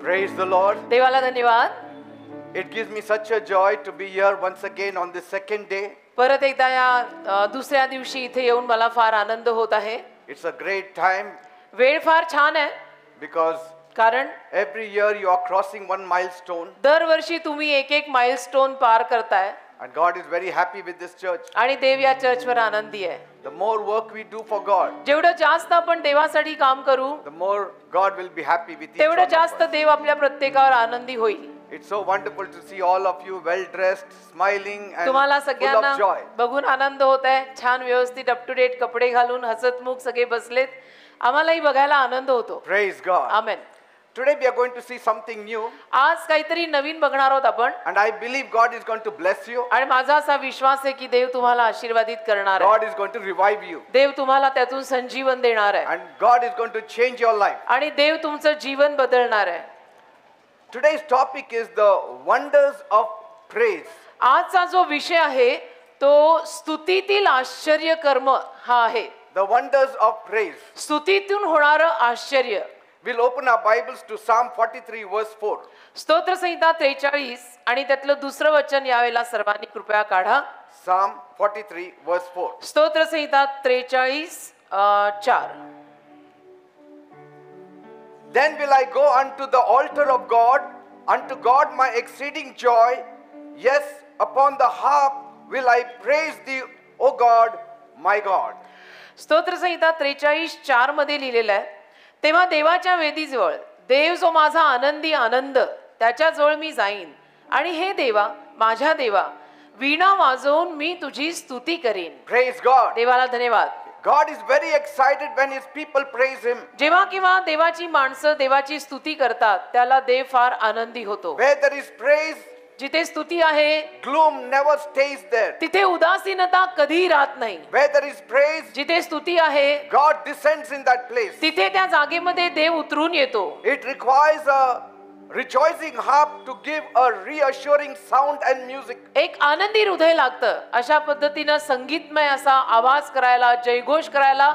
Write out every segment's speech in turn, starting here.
Praise the Lord. देवाला धन्यवाद. It gives me such a joy to be here once again on the second day. परत एकदा या दुसऱ्या दिवशी इथे येऊन मला फार आनंद होत आहे. It's a great time वेळ फार छान आहे because कारण every year you are crossing one milestone दरवर्षी तुम्ही एक माइलस्टोन पार करताय and God is very happy with this church. आणि देव या चर्चवर आनंदी आहे. The more work we do for God, जेवढं जास्त आपण देवासाठी काम करू the more God will be happy with each one तेवढं of जास्त us. देव आपल्या प्रत्येकावर आनंदी होईल. It's so wonderful to see all of you well dressed, smiling and तुम्हाला full सगळ्यांना of joy. बघून आनंद होत आहे. छान व्यवस्थित अप टू डेट कपडे घालून हसतमुख सगळे बसलेत. आम्हालाही बघायला आनंद होतो. Praise God. Amen. Today we are going to see something new आज काहीतरी नवीन बघणार आहोत आपण and I believe God is going to bless you. आणि माझा असा विश्वास आहे की देव तुम्हाला आशीर्वादित करणार आहे. God is going to revive you देव तुम्हाला त्यातून संजीवन देणार आहे and God is going to change your life. आणि देव तुमचं जीवन बदलणार आहे. Today's topic is the wonders of praise. आजचा जो विषय आहे तो स्तुतीतील आश्चर्य कर्म हा आहे. The wonders of praise. स्तुतीतून होणारं आश्चर्य. We'll open our Bibles to Psalm 43 verse 4. स्तोत्र संहिता 43 आणि त्यातलं दुसरं वचन यावेळेला सर्वांनी कृपया काढा. Psalm 43 verse 4. स्तोत्र संहिता 43 4. Then will I go unto the altar of God, unto God my exceeding joy. Yes, upon the harp will I praise thee, O God, my God. स्तोत्र संहिता 43 4 मध्ये लिहिलेलं आहे, तेव्हा देवाच्या वेदीजवळ देव जो माझा आनंदी आनंद त्याच्याजवळ मी जाईन आणि हे देवा माझ्या देवा वीणा वाजवून मी तुझी स्तुती करीन. Praise God. देवाला धन्यवाद. God is very excited when his people praise him. जेव्हा केव्हा देवाची माणसं देवाची स्तुती करतात त्याला देव फार आनंदी होतो. Where there is praise, जिथे स्तुती आहे gloom never stays there. तिथे उदासीनता कधी राहत नाही. Where there is praise, जिथे स्तुती आहे God descends in that place. तिथे त्या जागेमध्ये देव उतरून येतो. It requires a rejoicing harp to give a reassuring sound and music. एक आनंदी हृदय लागतं. अशा पद्धतीनं संगीतमय असा आवाज करायला जयघोष करायला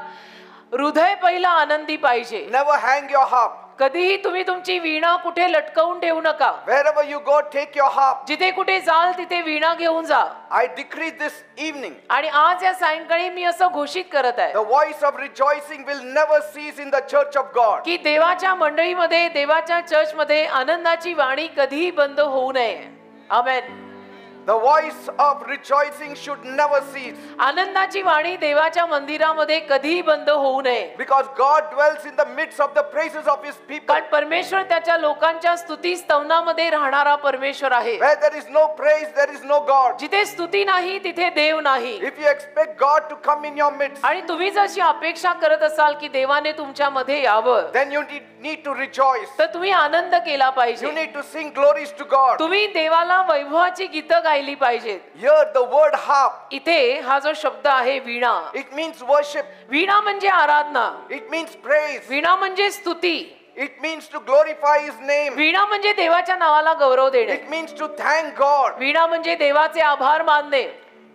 हृदय पहिला आनंदी पाहिजे. Never hang your harp. कधीही तुम्ही तुमची वीणा कुठे लटकवून ठेवू नका. Wherever you go, take your harp. जिथे कुठे जाल तिथे वीणा घेऊन जा. I decree this evening, आणि आज या सायंकाळी मी असं घोषित करत आहे the voice of rejoicing will never cease in the church of God. की देवाच्या मंडळीमध्ये देवाच्या चर्चमध्ये आनंदाची वाणी कधीही बंद होऊ नये. आमेन. The voice of rejoicing should never cease. आनंदाची वाणी देवाच्या मंदिरामध्ये कधीही बंद होऊ नये. Because God dwells in the midst of the praises of his people. कारण परमेश्वर त्याच्या लोकांच्या स्तुती स्तवनामध्ये राहणारा परमेश्वर आहे. Where there is no praise, there is no God. जिथे स्तुती नाही तिथे देव नाही. If you expect God to come in your midst, आणि तुम्ही जशी अपेक्षा करत असाल की देवाने तुमच्या मध्ये यावं then you need to rejoice. तर तुम्ही आनंद केला You पाहिजे. need to sing glories to God. तुम्ही देवाला वैभवाची गीतं गायली पाहिजेत. Here the word harp, इथे हा जो शब्द आहे वीणा, it means worship. वीणा म्हणजे आराधना, It means praise. वीणा म्हणजे स्तुती, It means to glorify his name. वीणा म्हणजे देवाच्या नावाला गौरव देणे, It means to thank God. वीणा म्हणजे देवाचे आभार मानणे.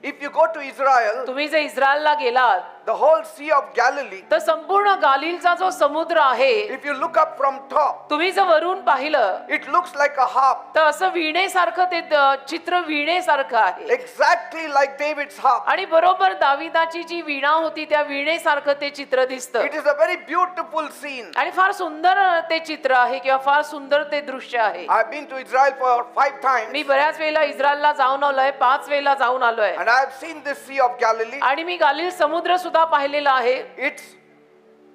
If you go to Israel, तुम्ही जर इस्रायलला गेलात the whole Sea of Galilee, तर संपूर्ण गालिलचा जो समुद्र आहे if you look up from top, तुम्ही जर वरून पाहिलं it looks like a harp, तर असं वीणेसारखं ते चित्र वीणेसारखं आहे. exactly like David's harp. आणि बरोबर दाविदाची जी वीणा होती त्या वीणेसारखं ते चित्र दिसतं. It is a very beautiful scene. आणि फार सुंदर ते चित्र आहे किंवा फार सुंदर ते दृश्य आहे. I've been to Israel for 5 times मी बऱ्याच वेळेला इस्रायलला जाऊन आलोय, 5 वेळेला जाऊन आलोय and I have seen this Sea of Galilee. आणि मी गालिल समुद्र सुद्धा पाहिलेला आहे. Its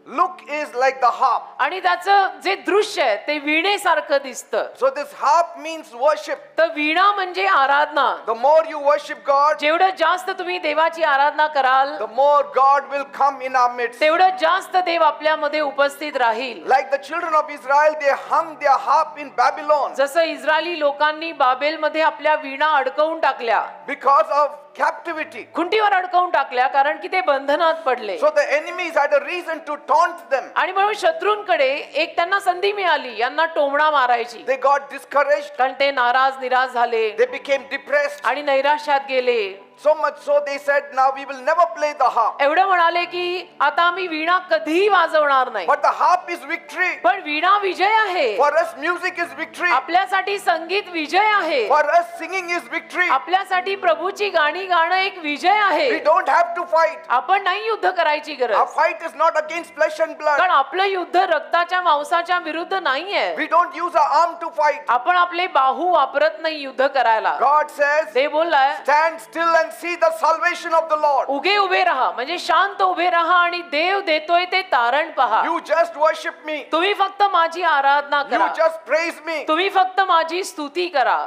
look is like the harp. आणि त्याचं जे दृश्य आहे ते वीणेसारखं दिसतं. So this harp means worship. तर वीणा म्हणजे आराधना. The more you worship God, जेवढं जास्त तुम्ही देवाची आराधना कराल the more God will come in our midst. तेवढं जास्त देव आपल्यामध्ये उपस्थित राहील. Like the children of Israel, they hung their harp in Babylon जसं इस्रायली लोकांनी बाबेलमध्ये आपल्या वीणा अडकवून टाकल्या, because of captivity. खुंटीवर अडकवून टाकल्या, कारण की ते बंधनात पडले. So the enemies had a reason to taunt them. आणि म्हणून शत्रूंकडे एक त्यांना संधी मिळाली यांना टोमणा मारायची. They got discouraged. कारण ते नाराज निराश झाले They became depressed. आणि नैराश्यात गेले. So much so they said, now we will never play the harp. एवढं म्हणाले की आता आम्ही वीणा कधीही वाजवणार नाही. But the harp is victory. पण वीणा विजय आहे. For us music is victory. आपल्यासाठी संगीत विजय आहे. For us singing is victory. आपल्यासाठी प्रभूची गाणी गाणं एक विजय आहे. We don't have to fight. आपण नाही युद्ध करायची Our गरज. fight is not against flesh and blood. कारण आपलं युद्ध रक्ताच्या मांसाच्या विरुद्ध नाहीये. We don't use our arm to fight. आपण आपले बाहू वापरत नाही युद्ध करायला. God says, ते बोललाय stand still and see the salvation of the Lord. उगे उभे राहा म्हणजे शांत उभे राहा आणि देव देतोय ते तारण पहा. You just worship me. तुम्ही फक्त माझी आराधना You करा. just praise me. तुम्ही फक्त माझी स्तुती करा.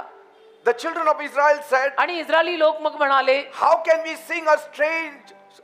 The children of Israel said, आणि इस्रायली लोक मग म्हणाले how can we sing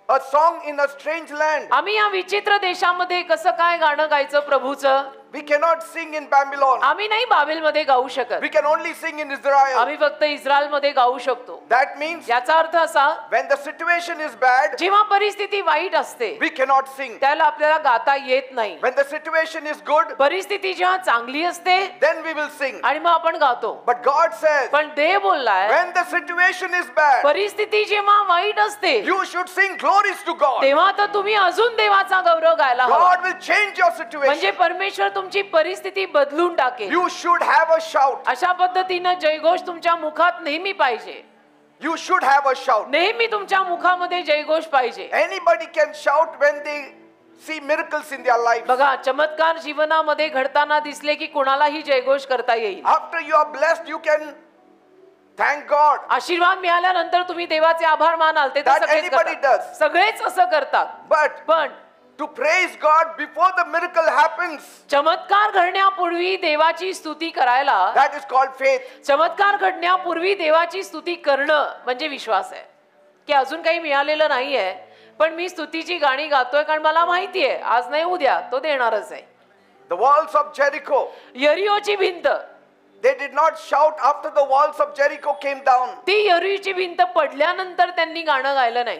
a song in a strange land? आम्ही या विचित्र देशामध्ये कसं काय गाणं गायचं प्रभूचं. We cannot sing in Babylon. आम्ही नाही बाबेलमध्ये गाऊ शकत. We can only sing in Israel. आम्ही फक्त इस्रायलमध्ये गाऊ शकतो. That means याचा अर्थ असा when the situation is bad, जेव्हा परिस्थिती वाईट असते we cannot sing. त्याला आपल्याला गाता येत नाही. When the situation is good, परिस्थिती जेव्हा चांगली असते then we will sing. आणि मग आपण गातो. But God says, पण देव बोललाय when the situation is bad, परिस्थिती जेव्हा वाईट असते you should sing glories to God. तेव्हा तर तुम्ही अजून देवाचा गौरव गायला हवा. God will change your म्हणजे situation. परमेश्वर तुमची परिस्थिती बदलून टाकेल. You should have a shout. अशा पद्धतीनं जयघोष तुमच्या मुखात नेहमी पाहिजे. You should have a shout. नेहमी तुमच्या मुखामध्ये जयघोष पाहिजे. Anybody can shout when they see miracles in their lives. बघा चमत्कार जीवनामध्ये घडताना दिसले की कोणालाही जयघोष करता येईल. After you are blessed, you can thank God. आशीर्वाद मिळाल्यानंतर तुम्ही देवाचे आभार मानाल. ते तर That सगळेच anybody करतात. does. सगळेच असं करतात. But पण to praise God before the miracle happens, चमत्कार घडण्यापूर्वी देवाची स्तुती करायला, that is called faith. चमत्कार घडण्यापूर्वी देवाची स्तुती करणं म्हणजे विश्वास आहे की अजून काही मिळालेलं नाहीये पण मी स्तुतीची गाणी गातोय कारण मला माहितीये आज नाही उद्या तो देणारच आहे. The walls of Jericho, यरीहोची भिंत, they did not shout after the walls of Jericho came down. ती यरीहोची भिंत पडल्यानंतर त्यांनी गाणं गायलं नाही.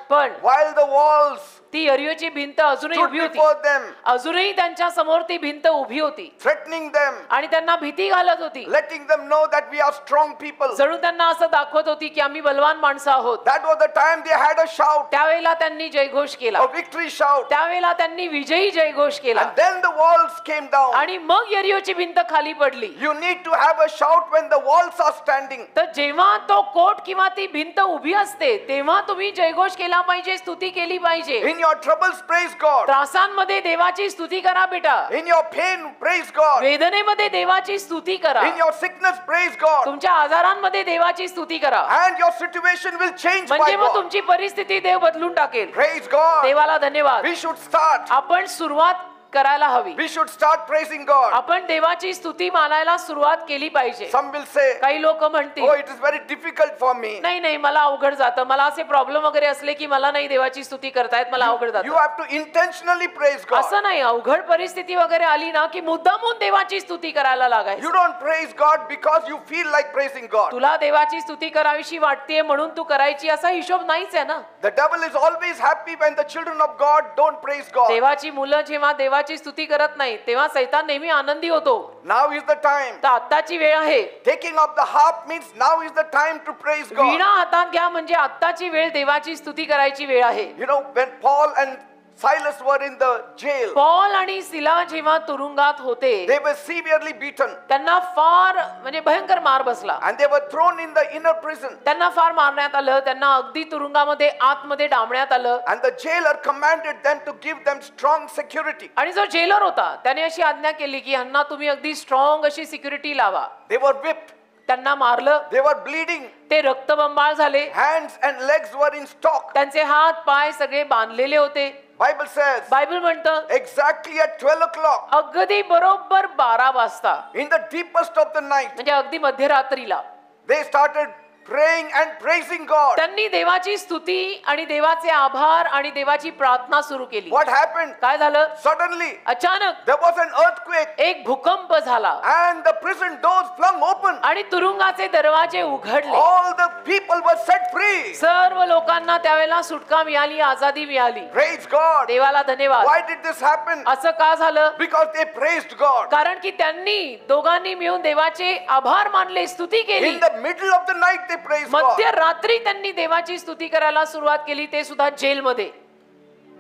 पण While the walls ती यरीहोची भिंत अजूनही stood उभी होती. before them, अजूनही त्यांच्या समोर ती भिंत उभी होती threatening them, आणि त्यांना भीती घालत होती. letting them know that we are strong people. जणू त्यांना असं दाखवत होती की आम्ही बलवान माणसं आहोत. That was the time they had a shout, त्यावेळेला त्यांनी जयघोष केला. a victory shout. त्यावेळेला त्यांनी विजयी जयघोष केला. And then the walls came down. आणि मग यरीहोची भिंत खाली पडली. You need to have a shout when the walls are standing. तर जेव्हा तो कोट किंवा ती भिंत उभी असते तेव्हा तुम्ही जयघोष केला पाहिजे, स्तुती केली पाहिजे. In your troubles, praise God. त्रासांमध्ये देवाची स्तुती करा बेटा. In your pain, praise God. वेदनेमध्ये देवाची स्तुती करा. In your sickness, praise God. तुमच्या आजारांमध्ये देवाची स्तुती करा. And your situation will change by म्हणजे मग God. तुमची परिस्थिती देव बदलून टाकेल. Praise God. देवाला धन्यवाद. We should start. आपण सुरुवात करायला हवी. We should start praising God. आपण देवाची स्तुती मानायला सुरुवात केली पाहिजे. Some will say, काही लोक म्हणतील oh, it is very difficult for me. नाही नाही मला अवघड जातं, मला असे प्रॉब्लेम वगैरे असले की मला नाही देवाची स्तुती करतायत, मला अवघड You जातं. have to intentionally praise God. असं नाही, अवघड परिस्थिती वगैरे आली ना की मुद्दामून देवाची स्तुती करायला लागायचं. You don't praise God because you feel like praising God. तुला देवाची स्तुती करावीशी वाटतेय म्हणून तू करायची असा हिशोब नाहीच आहे ना. The devil is always happy when the children of God don't praise God. देवाची मुलं जेव्हा देवाची स्तुती करत नाही तेव्हा सैतान नेहमी आनंदी होतो. Now is the time. तर आत्ताची वेळ आहे. Taking up the harp means now is the time to praise God. वीणा हातात घ्या म्हणजे आत्ताची वेळ देवाची स्तुती करायची वेळ आहे. You know, when Paul and Silas were in the jail, Paul आणि सिला जेव्हा तुरुंगात होते they were severely beaten त्यांना फार म्हणजे भयंकर मार बसला. and they were thrown in the inner prison. त्यांना फार मारण्यात आलं, त्यांना अगदी तुरुंगामध्ये आतमध्ये डांबण्यात आलं. And the jailer commanded them to give them strong security. आणि जो जेलर होता त्याने अशी आज्ञा केली की ह्यांना तुम्ही अगदी स्ट्रॉंग अशी सिक्युरिटी लावा. They were whipped. त्यांना मारलं, They were bleeding. ते रक्तबंबाळ झाले, Hands and legs were in stock. त्यांचे हात पाय सगळे बांधलेले होते. Bible says बायबल म्हणतं exactly at 12 o'clock, अगदी बरोबर 12 वाजता in the deepest of the night, म्हणजे अगदी मध्यरात्रीला they started praying and praising God. त्यांनी देवाची स्तुती आणि देवाचे आभार आणि देवाची प्रार्थना सुरू केली. What happened? काय झालं? Suddenly अचानक there was an earthquake एक भूकंप झाला and the prison doors flung open. आणि तुरुंगाचे दरवाजे उघडले. All the people were set free. सर्व लोकांना त्यावेळेला सुटका मिळाली, आजादी मिळाली. Praise God. देवाला धन्यवाद. Why did this happen? असं का झालं? Because they praised God. कारण की त्यांनी दोघांनी मिळून देवाचे आभार मानले, स्तुती केली. In the middle of the night they they praised God. मध्यरात्री त्यांनी देवाची स्तुती करायला सुरुवात केली, ते सुद्धा जेलमध्ये.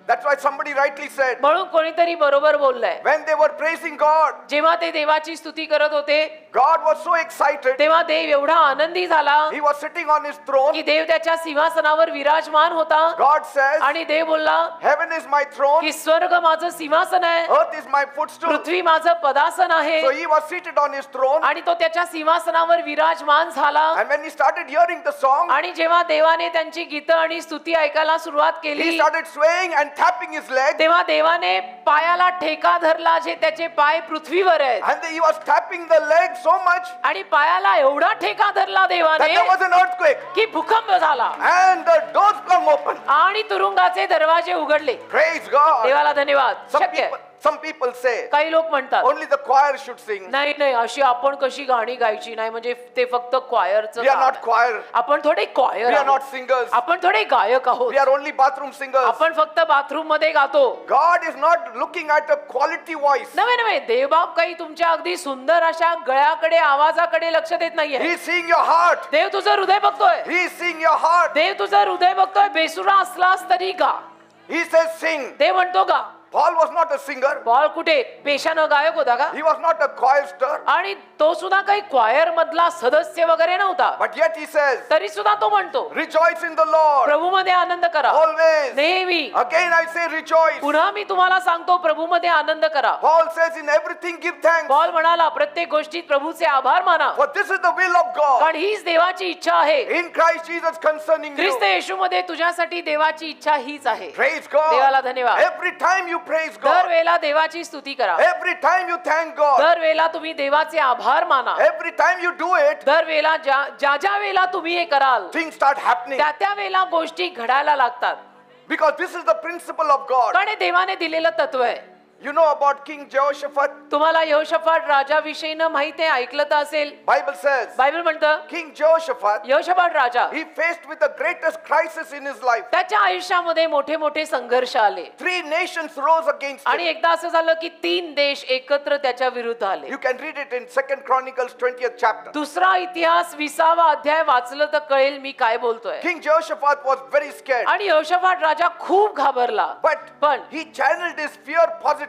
That's why somebody rightly said, म्हणून कोणीतरी बरोबर बोललंय, when they were praising God, जेव्हा ते देवाची स्तुती करत होते God was so excited. तेव्हा देव एवढा आनंदी झाला He was sitting on his throne. की देव त्याच्या सिंहासनावर विराजमान होता. God says, आणि देव बोलला heaven is my throne, की स्वर्ग माझं सिंहासन आहे, earth is my footstool. पृथ्वी माझं पदासन आहे. So he was seated on his throne. आणि तो त्याच्या सिंहासनावर विराजमान झाला. And when he started hearing the song, आणि जेव्हा देवाने त्यांची गीतं आणि स्तुती ऐकायला सुरुवात he केली started swaying and tapping his leg. तेव्हा देवाने पायाला ठेका धरला, जे त्याचे पाय पृथ्वीवर आहेत. And he was tapping the leg so much आणि पायाला एवढा ठेका धरला that देवाने there was an earthquake. की भूकंप झाला And the doors flung open. आणि तुरुंगाचे दरवाजे उघडले. Praise God. देवाला धन्यवाद. शक्य आहे. Some people say काही लोक म्हणतात only the choir should sing. नाही नाही, अशी आपण कशी गाणी गायची नाही, म्हणजे ते फक्त क्वायरचं We are काम not आहे. choir. आपण थोडे क्वायर We are not आहोत. singers. आपण थोडे गायक आहोत. We are only bathroom singers. आपण फक्त बाथरूम मध्ये गातो. God is not looking at a quality voice. नव्हे नव्हे, देवबाप काही तुमच्या अगदी सुंदर अशा गळ्याकडे आवाजाकडे लक्ष देत नाहीये. He is seeing your heart. देव तुझं हृदय बघतोय. He is seeing your heart. देव तुझं हृदय बघतोय. बेसुरा असलास तरी गा. He says sing. देव म्हणतो गा. Paul was not a singer. Paul कुठे पेशानं गायक होता का? He was not a chorister. आणि तो सुद्धा काही क्वायर मधला सदस्य वगैरे नव्हता. But yet he says, तरी सुद्धा तो म्हणतो rejoice in the Lord. प्रभू मध्ये आनंद करा. Always. नेहमी. Again I say rejoice. पुन्हा मी तुम्हाला सांगतो, प्रभू मध्ये आनंद करा. Paul says in everything give thanks. Paul म्हणाला प्रत्येक गोष्टीत प्रभूचे आभार माना, For this is the will of God. कारण हीच देवाची इच्छा आहे. In Christ Jesus concerning Christ you. येशू मध्ये तुझ्यासाठी देवाची इच्छा हीच आहे. Praise God. देवाला धन्यवाद. Every time you praise दर God. वेळेला देवाची स्तुती करा. Every time you thank God. दर वेळेला तुम्ही देवाचे आभार माना. Every time you do it, दर वेळेला ज्या वेळेला तुम्ही हे कराल things start happening. त्या वेळेला गोष्टी घडायला लागतात. Because this is the principle of God. कारण हे देवाने दिलेलं तत्व आहे. You know about King Jehoshaphat? तुम्हाला यहोशाफाट राजाविषयीनं माहिती आहे, ऐकलं तर असेल. Bible says, बायबल म्हणतं King Jehoshaphat, यहोशाफाट राजा he faced with the greatest crisis in his life. त्याच्या आयुष्यामध्ये मोठे मोठे संघर्ष आले. 3 nations rose against आणि him. एकदा असं झालं की 3 देश एकत्र त्याच्या विरुद्ध आले. You can read it in 2 Chronicles 20th chapter. दुसरा इतिहास 20वा अध्याय वाचलं तर कळेल मी काय बोलतोय. King Jehoshaphat was very scared. आणि यहोशाफाट राजा खूप घाबरला. पण He channeled his fear positively.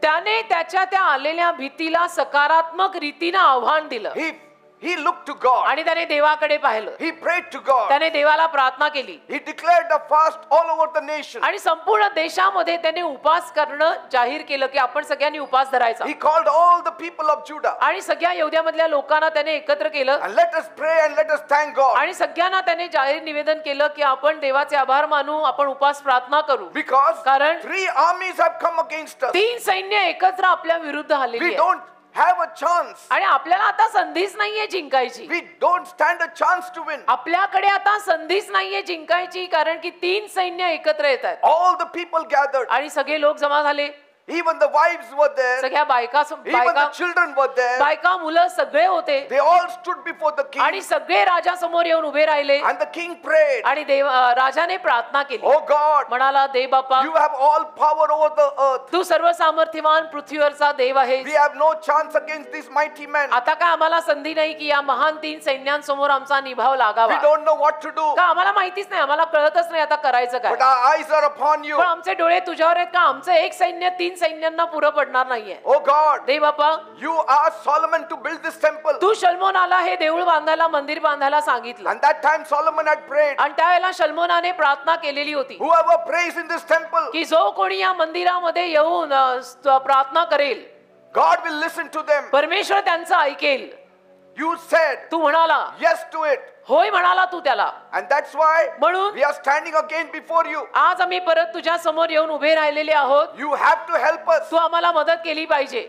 त्याने त्याच्या त्या आलेल्या भीतीला सकारात्मक रीतीनं आव्हान दिलं. He looked to God. आणि त्याने देवाकडे पाहिलं. He prayed to God. त्याने देवाला प्रार्थना केली. He declared a fast all over the nation. आणि संपूर्ण देशामध्ये त्याने उपास करणं जाहीर केलं की आपण सगळ्यांनी उपास धरायचा. He called all the people of Judah. आणि सगळ्या यहूद्यामधल्या लोकांना त्याने एकत्र केलं. And let us pray and let us thank God. आणि सगळ्यांना त्याने जाहीर निवेदन केलं की आपण देवाचे आभार मानू, आपण उपास प्रार्थना करू. Because कारण 3 armies have come against us. 3 सैन्य एकत्र आपल्या विरुद्ध आलेली We आहेत. don't have a chance. आणि आपल्याला आता संधीच नाहीये जिंकायची. We don't stand a chance to win. आपल्याकडे आता संधीच नाहीये जिंकायची, कारण की 3 सैन्य एकत्र येत आहेत. All the people gathered. आणि सगळे लोक जमा झाले. Even the wives were there. सगळ्या बायका Even the children were there. बायका मुलं सगळे होते. They all stood before the king. आणि सगळे राजासमोर येऊन उभे राहिले. And the king prayed. आणि राजाने प्रार्थना केली. Oh God, म्हणाला, देव बाप्पा, you have all power over the earth. तू सर्व सामर्थ्यवान पृथ्वीवरचा देव आहेस. We have no chance against these mighty men. आता काय आम्हाला संधी नाही की या महान 3 सैन्यांसमोर आमचा निभाव लागावा. We don't know what to do. का आम्हाला माहितीच नाही, आम्हाला कळतच नाही आता करायचं काय. But our eyes are upon you. पण आमचे डोळे तुझ्यावर आहेत का? आमचं एक सैन्य 3 सैन्यांना पुरं पडणार नाहीये. Oh God, Dev Bappa, you asked Solomon to build this temple. तू शल्मोनाला हे देऊळ बांधायला, मंदिर बांधायला सांगितलं. And that time Solomon had prayed. आणि त्यावेळेला शल्मोनाने प्रार्थना केलेली होती Whoever prays in this temple, की जो कोणी या मंदिरामध्ये येऊन प्रार्थना करेल, God will listen to them. परमेश्वर त्यांचं ऐकेल. You said तू म्हणाला yes to it. होय, म्हणाला तू त्याला. And that's why म्हणून we are standing again before you. आज आम्ही परत तुझ्या समोर येऊन उभे राहिलेले आहोत. You have to help us. तू आम्हाला मदत केली पाहिजे.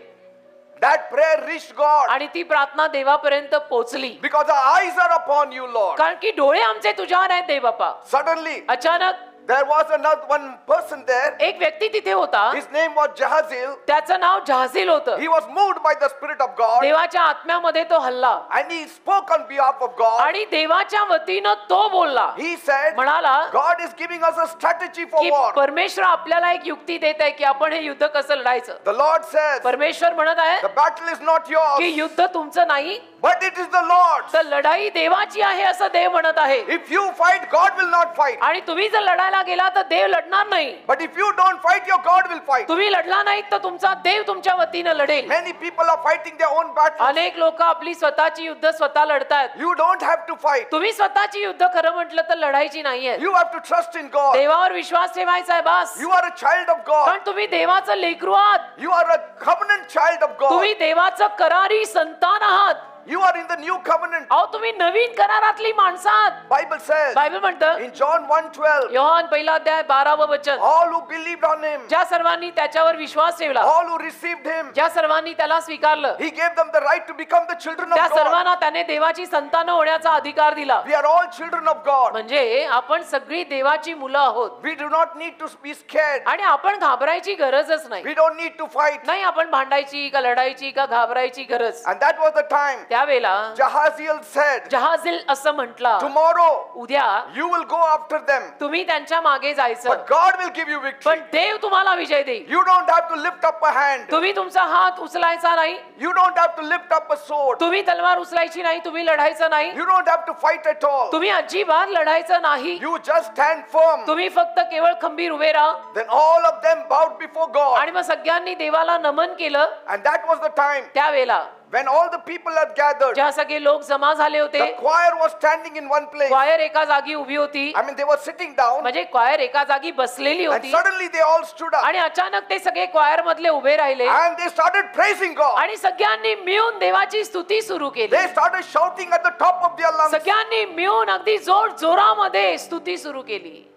That prayer reached God. आणि ती प्रार्थना देवापर्यंत पोहोचली. Because our eyes are upon you, Lord. कारण की डोळे आमचे तुझ्यावर आहेत देव बाप्पा. Suddenly, अचानक there was one person there. एक व्यक्ती तिथे होता. His name was Jahaziel. त्याचं नाव जहाजील होतं. He was moved by the Spirit of God. देवाच्या आत्म्यामध्ये तो हल्ला. And he spoke on behalf of God. आणि देवाच्या वतीनं तो बोलला. He said, म्हणाला God is giving us a strategy for की war. परमेश्वर आपल्याला एक युक्ती देत आहे की आपण हे युद्ध कसं लढायचं. The Lord says, परमेश्वर म्हणत आहे the battle is not yours. की युद्ध तुमचं नाही, but it is the Lord's. तर लढाई देवाची आहे असं देव म्हणत आहे. If you fight, God will not fight. आणि तुम्ही जर लढायला गेला तर देव लढणार नाही. But if you don't fight, your God will fight. तुम्ही लढला नाही तर तुमचा देव तुमच्या वतीने लढेल. Many people are fighting their own battles. अनेक लोक आपली स्वतःची युद्ध स्वतः लढतात. You don't have to fight. तुम्ही स्वतःची युद्ध खरं म्हटलं तर लढायची नाहीये. You have to trust in God. देवावर विश्वास ठेवायचा आहे बास. You are a child of God. कारण तुम्ही देवाचं लेकरू आहात. You are a covenant child of God. तुम्ही देवाचं करारी संतान आहात. You are in the new covenant. अहो तुम्ही नवीन करारातली माणसं आहात. Bible says बायबल म्हणतं in John 1:12, योहान पहिला अध्याय 12व वचन, all who believed on him, ज्या सर्वांनी त्याच्यावर विश्वास ठेवला, all who received him, ज्या सर्वांनी त्याला स्वीकारलं, he gave them the right to become the children त्या of God. सर्वांना त्याने देवाची संतान होण्याचा अधिकार दिला. We are all children of God. म्हणजे आपण सगळी देवाची मुलं आहोत. We do not need to be scared. आणि आपण घाबरायची गरजच नाही. We don't need to fight. नाही आपण भांडायची का लढायची का घाबरायची गरज. And that was the time त्यावेळेला Jahaziel said, जहाजील असं म्हटला, tomorrow उद्या you will go after them, तुम्ही त्यांच्या मागे जायचं, but God will give you victory. पण देव तुम्हाला विजय देईल. You don't have to lift up a hand. तुम्ही तुमचा हात उचलायचा नाही, You don't have to lift up a sword. तुम्ही तलवार उचलायची नाही, तुम्ही लढायचं नाही, You don't have to fight at all. तुम्ही अजिबात लढायचं नाही. You just stand firm. तुम्ही फक्त केवळ खंबीर उभे राहा. Then all of them bowed before God. आणि मग सगळ्यांनी देवाला नमन केलं. And that was the time त्यावेळेला when all the people had gathered. ज्या सगळे लोक जमा झाले होते, The choir was standing in one place. क्वायर एका जागी उभी होती. I mean, they were sitting down. म्हणजे क्वायर एका जागी बसलेली And होती. suddenly they all stood up. आणि अचानक ते सगळे क्वायर मधले उभे राहिले. And they started praising God. आणि सगळ्यांनी मिळून देवाची स्तुती सुरू केली. They started shouting at the top of their lungs. सगळ्यांनी मिळून अगदी जोर जोरामध्ये स्तुती सुरू केली.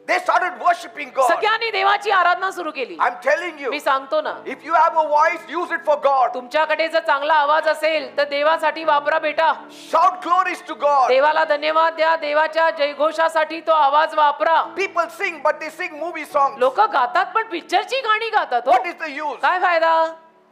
They started worshiping God. सगळ्यांनी देवाची आराधना सुरू केली. I'm telling you, मी सांगतो ना, if you have a voice, use it for God. तुमच्याकडे जर चांगला आवाज असेल तर देवासाठी वापरा बेटा. Shout glories to God. देवाला धन्यवाद द्या. देवाच्या जयघोषासाठी तो आवाज वापरा. People sing, but they sing movie songs. लोक गातात पण पिक्चरची गाणी गातात हो. What is the use? काय फायदा.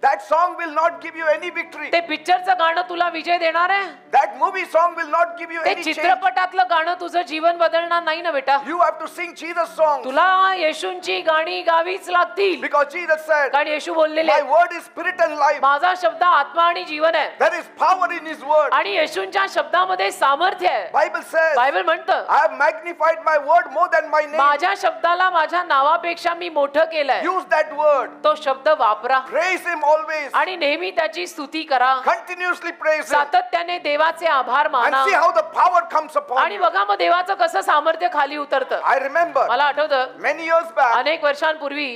That song will not give you any victory. ते पिक्चरचं गाणं तुला विजय देणार आहे. That movie song will not give you ते any change. चित्रपटातलं गाणं तुझं जीवन बदलणार नाही ना बेटा. You have to sing Jesus songs. तुला येशूंची गाणी गावीच लागतील. Because Jesus said, कारण येशू बोललेले, my word is spirit and life. माझा शब्द आत्मा आणि जीवन आहे. There is power in his word. आणि येशूंच्या शब्दामध्ये सामर्थ्य आहे. Bible says, बायबल म्हणतं, I have magnified my word more than my name. माझ्या शब्दाला माझ्या नावापेक्षा मी मोठं केलंय. Use that word. तो शब्द वापरा Praise him always. आणि नेहमी त्याची स्तुती करा. Continuously praise him. सातत्याने देवाचे आभार And माना. see how the power comes upon आणि you. बघा मग देवाचं कसं सामर्थ्य खाली उतरतं. I remember मला आठवतं many years back, अनेक वर्षांपूर्वी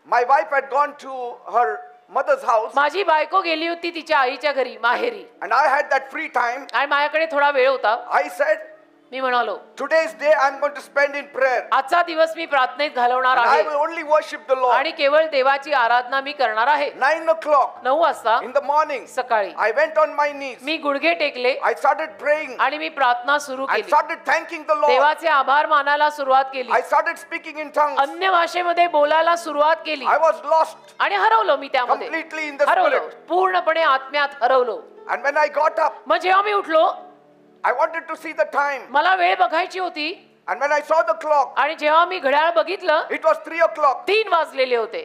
my wife had gone to her mother's house. माझी बायको गेली होती तिच्या आईच्या घरी माहेरी. And I had that free time. आणि माझ्याकडे थोडा वेळ होता. I said, मी म्हणालो, today's day I'm going to spend in prayer. आजचा दिवस मी प्रार्थनेत घालवणार And I आहे will only worship the Lord. आणि केवळ देवाची आराधना मी करणार आहे. 9 o'clock 9 वाजता in the morning, सकाळी I went on my knees. मी गुडघे टेकले I started praying. आणि मी प्रार्थना सुरू I केली. started thanking the Lord. देवाचे आभार मानायला सुरुवात केली. I started speaking in tongues. अन्य भाषेमध्ये बोलायला सुरुवात केली I was lost आणि हरवलो मी त्यामध्ये. completely in the हरवलो, spirit. पूर्णपणे आत्म्यात हरवलो. And when I got up, मग जेव्हा मी उठलो, I wanted to see the time. मला वेळ बघायची होती. And when I saw the clock, आणि जेव्हा मी घड्याळ बघितलं, it was 3 o'clock. 3 वाजलेले होते.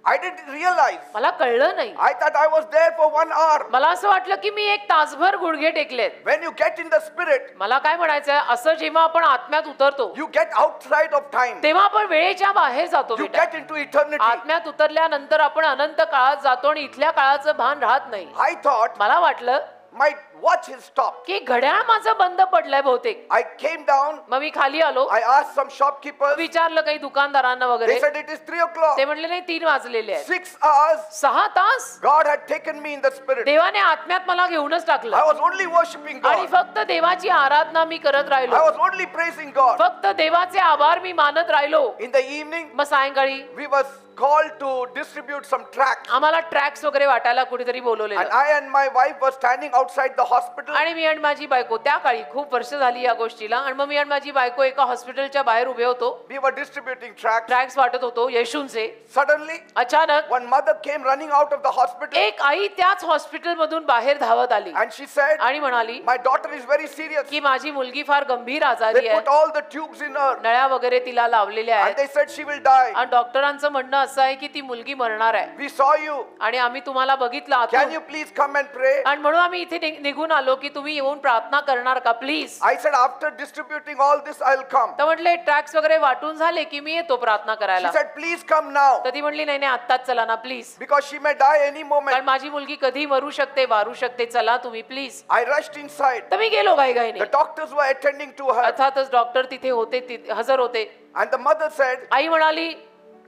I didn't realize. मला कळलं नाही. I thought I was there for 1 hour. मला असं वाटलं की मी 1 तासभर गुडघे टेकलेत. When you get in the spirit, मला काय म्हणायचंय, असं जेव्हा आपण आत्म्यात उतरतो you get outside of time. तेव्हा आपण वेळेच्या बाहेर जातो You बेटा. get into eternity. आत्म्यात उतरल्यानंतर आपण अनंत काळात जातो आणि इथल्या काळाचं भान राहत नाही. I thought मला वाटलं my watch has stopped. की घड्याळ माझं बंद पडलंय बहुतेक. I came down. मग मी खाली आलो. I asked some shopkeepers. विचारलं काही दुकानदारांना They वगैरे. said it is 3 o'clock. ते म्हणले नाही 3 वाजलेले आहेत. 6 hours. 6 तास God had taken me in the spirit. देवाने आत्म्यात मला घेऊनच I टाकलं was only worshiping आणि God. फक्त देवाची आराधना मी करत I राहिलो. was only praising God. फक्त देवाचे आभार मी मानत राहिलो. In the evening, मग सायंकाळी we was called to distribute some tracts. आम्हाला ट्रॅक्स वगैरे वाटायला कुठेतरी And बोलवलेलं. I and my wife were standing outside the hospital. आणि मी आणि माझी बायको त्या काळी खूप वर्ष झाली या गोष्टीला. आणि मग मी आणि माझी बायको एका हॉस्पिटलच्या बाहेर उभे होतो. We were distributing tracts. Tracks वाटत होतो येशूंचे. Suddenly, अचानक one mother came running out of the hospital एक आई त्याच हॉस्पिटल मधून बाहेर धावत आली and she said, आणि म्हणाली my daughter is very serious. की माझी मुलगी फार गंभीर They आजारी put आहे. all the tubes in her नळ्या वगैरे तिला लावलेल्या and आहेत they said she will die. आणि डॉक्टरांचं म्हणणं असं आहे की ती मुलगी मरणार आहे We saw you. आणि आम्ही तुम्हाला बघितलं Can आतून. you please come and pray? आणि म्हणून आम्ही इथे निघून आलो की तुम्ही येऊन प्रार्थना करणार का please. I said, after distributing all this, I'll come. तर म्हटले ट्रॅक्स वगैरे वाटून झाले की मी येतो प्रार्थना She करायला. said, please come now. तर ती म्हणली नाही नाही आत्ताच चला ना please, Because she may die any कारण moment. माझी मुलगी कधी मरू शकते वारू शकते, चला तुम्ही प्लीज. I rushed inside. तर मी गेलो घाईघाईने. The doctors were attending to her. अर्थातच डॉक्टर तिथे होते, हजर होते. And the mother said आई म्हणाली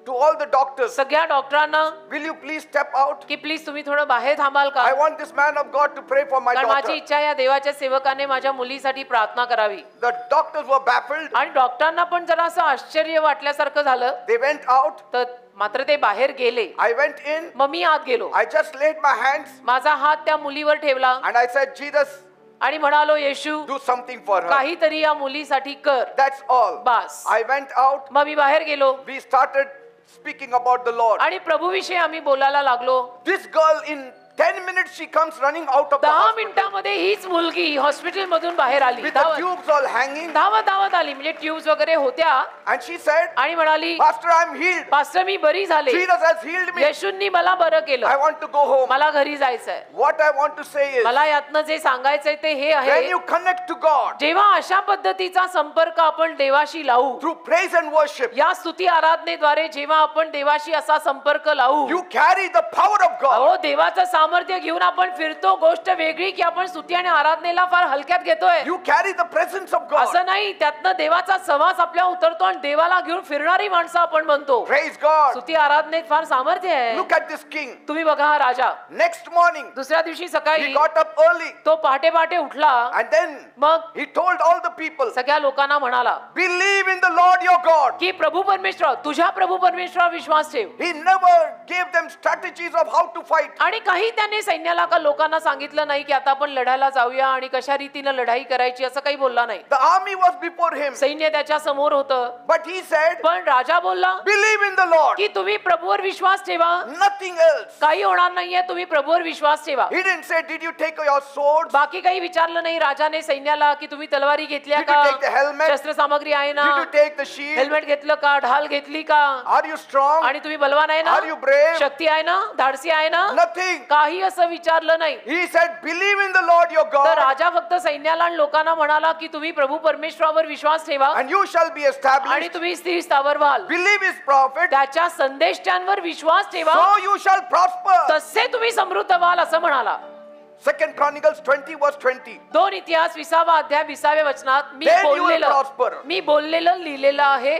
to all the doctors, सगळ्या डॉक्टरांना will you please step out? की प्लीज तुम्ही थोडं बाहेर थांबाल का, I want this man of God to pray for my कारण माझी daughter. इच्छा या देवाच्या सेवकाने माझ्या मुलीसाठी प्रार्थना करावी. The doctors were baffled. आणि डॉक्टरांना पण जरा असं आश्चर्य वाटल्यासारखं झालं. They went out. तर मात्र ते बाहेर गेले. I went in. मग मी आत गेलो. I just laid my hands माझा हात त्या मुलीवर ठेवला and I said, Jesus, आणि म्हणालो येशू do something for her. काहीतरी या मुलीसाठी कर. That's all. Bus. I went out. मग मी बाहेर गेलो We started speaking about the Lord. आणि प्रभूविषयी आम्ही बोलायला लागलो. This girl, in 10 minutes, she comes running out of the 10 hospital मिनिटांमध्ये हीच मुलगी हॉस्पिटल मधून बाहेर आली. with the tubes all hanging. धावत आली, म्हणजे ट्यूब्स वगैरे होत्या. And she said, आणि म्हणाली Pastor, I'm healed. पास्टर मी बरी झाले, Jesus has healed me. येशूंनी मला बरं केलं, I want to go home. मला घरी जायचंय. What I want to say is, मला यातनं जे सांगायचंय ते हे when आहे, you connect to God जेव्हा अशा पद्धतीचा संपर्क आपण देवाशी लावू, through praise and worship, या स्तुती आराधनेद्वारे जेव्हा आपण देवाशी असा संपर्क लावू, you carry the power of God. अहो देवाचं सामर्थ्य घेऊन आपण फिरतो. गोष्ट वेगळी की आपण स्तुती आणि आराधनेला फार हलक्यात घेतोय. You carry the presence of God. असं नाही, त्यातनं देवाचा सहवास आपल्या उतरतो आणि देवाला घेऊन फिरणारी माणसं आपण बनतो. Praise God. स्तुती आराधनेत फार सामर्थ्य आहे. Look at this king. तुम्ही बघा हा राजा Next morning, दुसऱ्या दिवशी he सकाळी got up early तो पहाटे पहाटे उठला. and then मग he told all the people, सगळ्या लोकांना म्हणाला believe in the Lord your God. की प्रभू परमेश्वर, तुझ्या प्रभू परमेश्वरावर विश्वास ठेव. He never gave them strategies of how to fight. आणि काही त्याने सैन्याला का लोकांना सांगितलं नाही की आता आपण लढायला जाऊया आणि कशा रीतीने लढाई करायची, असं काही बोलला नाही. The army was before him, सैन्य त्याच्या समोर होतं. but he said, पण राजा बोलला believe in the Lord. की तुम्ही प्रभूवर विश्वास ठेवा, Nothing else. काही होणार नाहीये, तुम्ही प्रभूवर विश्वास ठेवा. He didn't say, did you take your swords? बाकी काही विचारलं नाही राजाने सैन्याला की तुम्ही तलवारी घेतल्या Did you take the का, helmet? शस्त्र सामग्री आहे ना, Did you take the shield? Helmet घेतलं का, ढाल घेतली का, Are you strong? आणि तुम्ही बलवान आहे ना, Are you brave? शक्ती आहे ना, धाडसी आहे ना, Nothing. काही असं विचारलं नाही. He said, believe in the Lord your तर God, राजा फक्त सैन्याला आणि लोकांना म्हणाला की तुम्ही प्रभू परमेश्वरावर विश्वास ठेवा and you shall be आणि established. तुम्ही स्थिर स्थावर व्हाल. Believe his prophet, त्याच्या संदेष्टांवर विश्वास ठेवा, so you shall prosper. तसे तुम्ही समृद्ध व्हाल असं म्हणाला. 2 Chronicles 20 verse 20. 2 इतिहास 20 अध्याय 20 वचनात Then you will prosper. मी बोललेलं लिहिलेलं आहे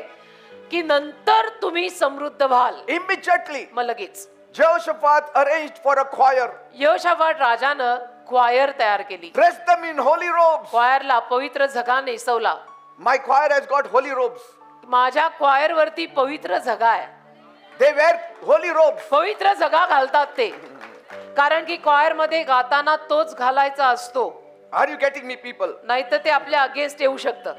की नंतर तुम्ही समृद्ध व्हाल. Immediately, मग लगेच Jehoshaphat arranged for a choir, यहोशाफाट राजानं क्वायर तयार केली. dressed them in holy robes. क्वायरला पवित्र झगा नेसवला. My choir has got holy robes. माझ्या क्वायर वरती पवित्र झगा आहे. They wear holy robes. पवित्र झगा घालतात ते, कारण की क्वायर मध्ये गाताना तोच घालायचा असतो, Are you getting me, people? नाहीतर ते आपल्या अगेन्स्ट येऊ शकतं.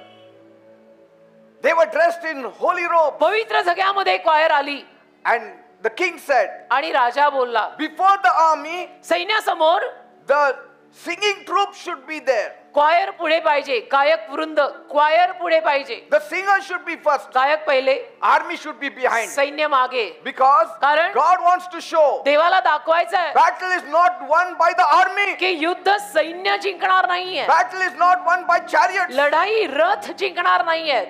They were dressed in holy robes. पवित्र झग्यामध्ये क्वायर आली And the king said, आणि राजा बोलला before the army, सैन्यासमोर the singing troop should be there. क्वायर पुढे पाहिजे, गायक वृंद क्वायर पुढे पाहिजे, The singer should be first. गायक पहिले, Army should be behind. सैन्य मागे. Because कारण God wants to show देवाला दाखवायचं आहे battle is not won by the army. की युद्ध सैन्य जिंकणार नाहीये, Battle is not won by chariots. लढाई रथ जिंकणार नाहीये.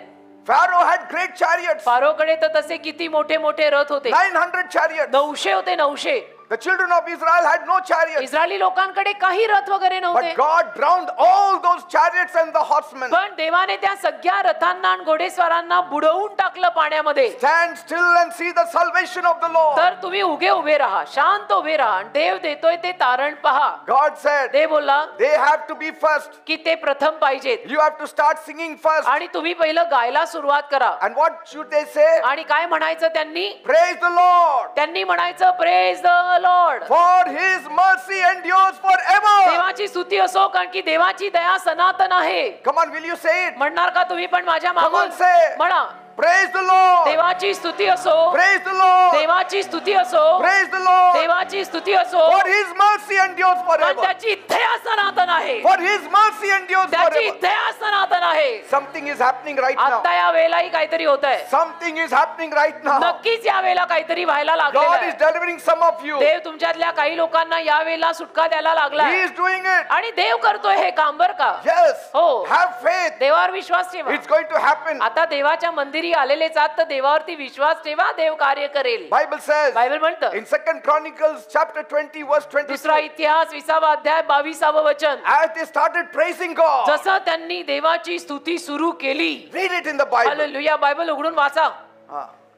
Pharaoh had great chariots. फारोकडे तर तसे किती मोठे मोठे रथ होते, 900 chariots. 900 होते 900. The children of Israel had no chariots. Israeli लोकांकडे काही रथ वगैरे नव्हते. But God drowned all those chariots and the horsemen. पण देवाने त्या सगळ्या रथांना आणि घोडेस्वारांना बुडवून टाकलं पाण्यामध्ये. Stand still and see the salvation of the Lord. तर तुम्ही उभे राहा, शांत उभे राहा आणि देव देतोय ते तारण पहा. God said, देव बोलला they have to be first. की ते प्रथम पाहिजेत You have to start singing first. आणि तुम्ही पहिलं गायला सुरुवात करा. And what should they say? आणि काय म्हणायचं त्यांनी? Praise the Lord. त्यांनी म्हणायचं praise the Lord. For his mercy endures forever. देवाची स्तुती असो, कारण की देवाची दया सनातन आहे. Come on, will you say it? म्हणणार का तुम्ही पण माझ्या मागून? Come on, say. म्हणा Praise the Lord. देवाची स्तुती असो, Praise the Lord. देवाची स्तुती असो, Praise the Lord. देवाची स्तुती असो. For His mercy endures पण forever. त्याची दया सनातन आहे, For His mercy endures त्याची forever. दया सनातन आहे. Something is happening right now. आता या वेळेलाही काहीतरी होत आहे. Something is happening right now. नक्कीच या वेळेला काहीतरी व्हायला लागलेलं God is आहे. delivering some of you. देव तुमच्यातल्या काही लोकांना या वेळेला सुटका द्यायला लागला He is doing it. आणि देव करतोय हे काम बर का. Yes. हो. Have faith. देवावर विश्वास ठेवा. It's going to happen. आता देवाच्या मंदिरी आलेलेच आहात तर देवावरती विश्वास ठेवा, देव कार्य करेल. Bible says बायबल म्हणतं in 2 Chronicles chapter 20 verse दुसरा 22. इतिहास 20वा अध्याय 22वा वचन. As they started praising God. जसं त्यांनी देवाची स्तुती सुरू केली. Read it in the Bible. Hallelujah. Bible उघडून वाचा.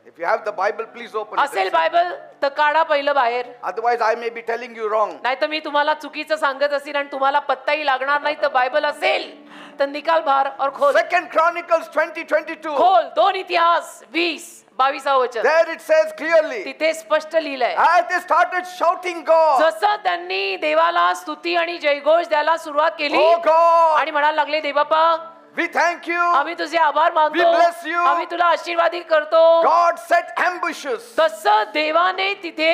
If you have the Bible, please open असेल it. बायबल तर काढा पहिलं बाहेर. Otherwise, I may be telling you wrong. नाही तर मी तुम्हाला चुकीचं सांगत असेल आणि तुम्हाला पत्ताही लागणार नाही. तर बायबल असेल तर निकाल भार और खोल. 2 Chronicles 20:22. खोल. 2 इतिहास 20:22 वचन. There it says clearly. तिथे स्पष्ट लिहिलंय. As they started shouting God. जसं त्यांनी देवाला स्तुती आणि जयघोष द्यायला सुरुवात केली Oh God. आणि म्हणायला लागले, देवबापा We thank you. आम्ही तुझे आभार We मानतो, bless you. आम्ही तुला आशीर्वादित करतो. God set ambushes तसं देवाने तिथे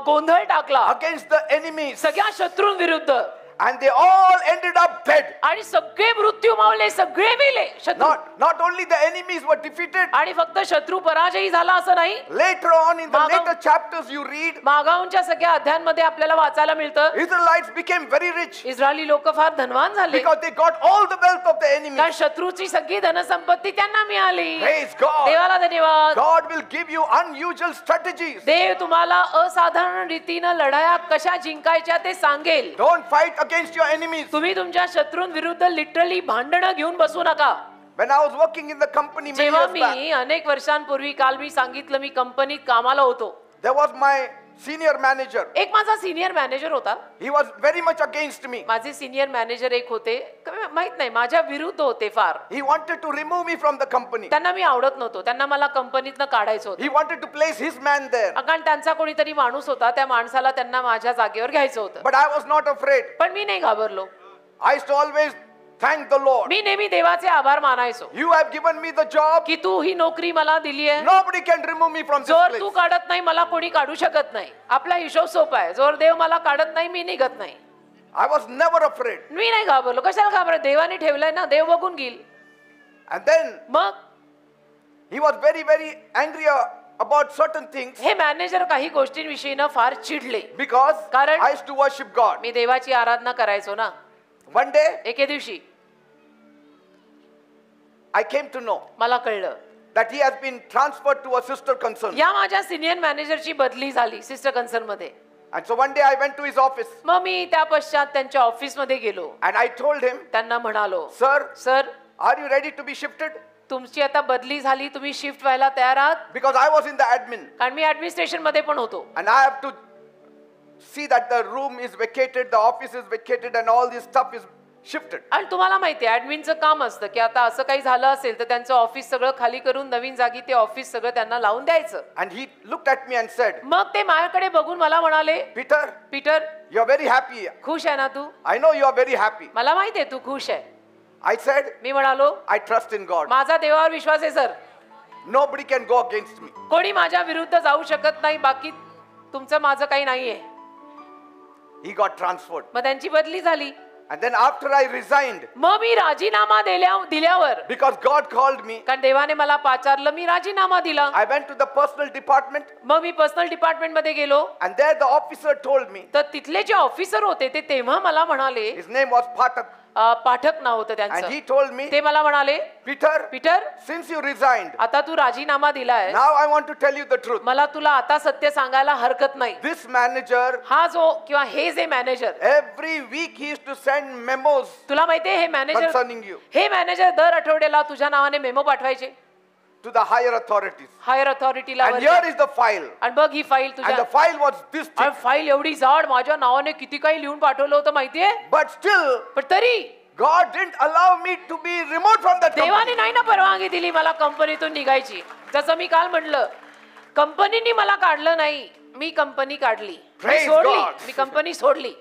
गोंधळ टाकला against the enemies. सगळ्या शत्रूंविरुद्ध And they all ended up dead. आणि सगळे मृत्यू मावले, सगळे मेले शत्रू. Not only the enemies were defeated. आणि फक्त शत्रू पराजयी झाला असं नाही. Later on in the मागं- later chapters you read, मागाऊंच्या सगळ्या अध्यायांमध्ये आपल्याला वाचायला मिळतं Israelites became very rich Israeli लोक फार धनवान झाले because they got all the wealth of the कारण enemies. शत्रूची सगळी धनसंपत्ती त्यांना मिळाली. Praise God. देवाला धन्यवाद. God will give you unusual strategies. देव तुम्हाला असाधारण रीतीनं लढाया कशा जिंकायच्या ते सांगेल. Don't fight against your enemies. तुम्ही तुमच्या शत्रूंविरुद्ध लिटरली भांडणं घेऊन बसू नका. When I was working in the company many जेव्हा years back, मी अनेक वर्षांपूर्वी, काल मी सांगितलं, मी कंपनीत कामाला होतो. there was my senior manager. एक माझा सिनियर मॅनेजर होता. He was very much against me. माझे सिनियर मॅनेजर एक होते, माहित नाही माझ्या विरुद्ध होते फार. He wanted to remove me from the company. त्यांना मी आवडत नव्हतो, त्यांना मला कंपनीतनं काढायचं होतं. He wanted to place his man there. कारण त्यांचा कोणीतरी माणूस होता, त्या माणसाला त्यांना माझ्या जागेवर घ्यायचं होतं. But I was not afraid. पण मी नाही घाबरलो. I used to always thank the Lord. मी नेहमी देवाचे आभार मानायचो You have given me the job. की तू ही नोकरी मला दिली आहे. Nobody can remove me from this जोर place. तू काढत नाही मला कोणी काढू शकत नाही. आपला हिशोब सोपा आहे. जोर देव मला काढत नाही मी निघत नाही. I was never afraid. मी नाही घाबरलो. कशाला घाबरत? देवाने ठेवलंय ना, देव बघून घेईल. And then मग he was very, very angry about certain things हे मॅनेजर काही गोष्टींविषयी ना फार चिडले. because कारण- I used to worship God. मी देवाची आराधना करायचो ना. One day एके दिवशी I came to know मला कळलं that he has been transferred to a sister concern. या माझ्या सिनियर मॅनेजरची बदली झाली सिस्टर कन्सर्न मध्ये. And so one day I went to his office मग मी त्या पश्चात त्यांच्या ऑफिस मध्ये गेलो. and I told him, त्यांना म्हणालो, Sir, sir are you ready to be shifted? तुमची आता बदली झाली, तुम्ही शिफ्ट व्हायला तयार आहात? Because I was in the admin कारण मी ऍडमिनिस्ट्रेशन मध्ये पण होतो. and I have to see that the room is vacated, the office is vacated and all this stuff is shifted. आणि तुम्हाला माहिती आहे ऍडमिनचं काम असतं की आता असं काही झालं असेल तर त्यांचं ऑफिस सगळं खाली करून नवीन जागी ते ऑफिस सगळं त्यांना लावून द्यायचं. And he looked at me and said, मग ते माझ्याकडे बघून मला म्हणाले, Peter, Peter you're very happy. खुश आहे ना तू? I know you are very happy. मला माहिती आहे तू खुश आहे. I said, मी म्हणालो, I trust in God. माझा देवावर विश्वास आहे sir. Nobody can go against me. कोणी माझ्या विरुद्ध जाऊ शकत नाही. बाकी तुमचं माझं काही नाहीये. He got transferred. मग त्यांची बदली झाली. And then after I resigned, मग मी राजीनामा दिल्यावर because God called me, कारण देवाने मला पाचारलं, मी राजीनामा दिला. I went to the personal department मग मी पर्सनल डिपार्टमेंट मध्ये गेलो. and there the officer told me, तर तिथले जे ऑफिसर होते ते तेव्हा मला म्हणाले, his name was Patak, Pathak नाव होतं and त्यांचं. he told me, ते मला म्हणाले, Peter, Peter since you resigned, आता तू राजीनामा दिलाय, now I want to tell you the truth. मला तुला आता सत्य सांगायला हरकत नाही. This manager, हा जो किंवा हे जे manager, every week he used to send memos तुला माहितीये हे मॅनेजर, concerning you हे मॅनेजर दर आठवड्याला तुझ्या नावाने मेमो पाठवायचे to the higher authorities. Higher अथॉरिटीला. And here is the file. आणि बघ ही फाईल And तुझ्या, the file was this thick. आणि फाईल एवढी जाड, माझ्या नावाने किती काही लिहून पाठवलं होतं माहितीये. But still, पण तरी God didn't allow me to be removed from that देवाने company. नाही ना परवानगी दिली मला कंपनीतून निघायची. जसं मी काल म्हटलं, कंपनीने मला काढलं नाही, मी कंपनी काढली, मी Praise सोडली, God. मी कंपनी सोडली.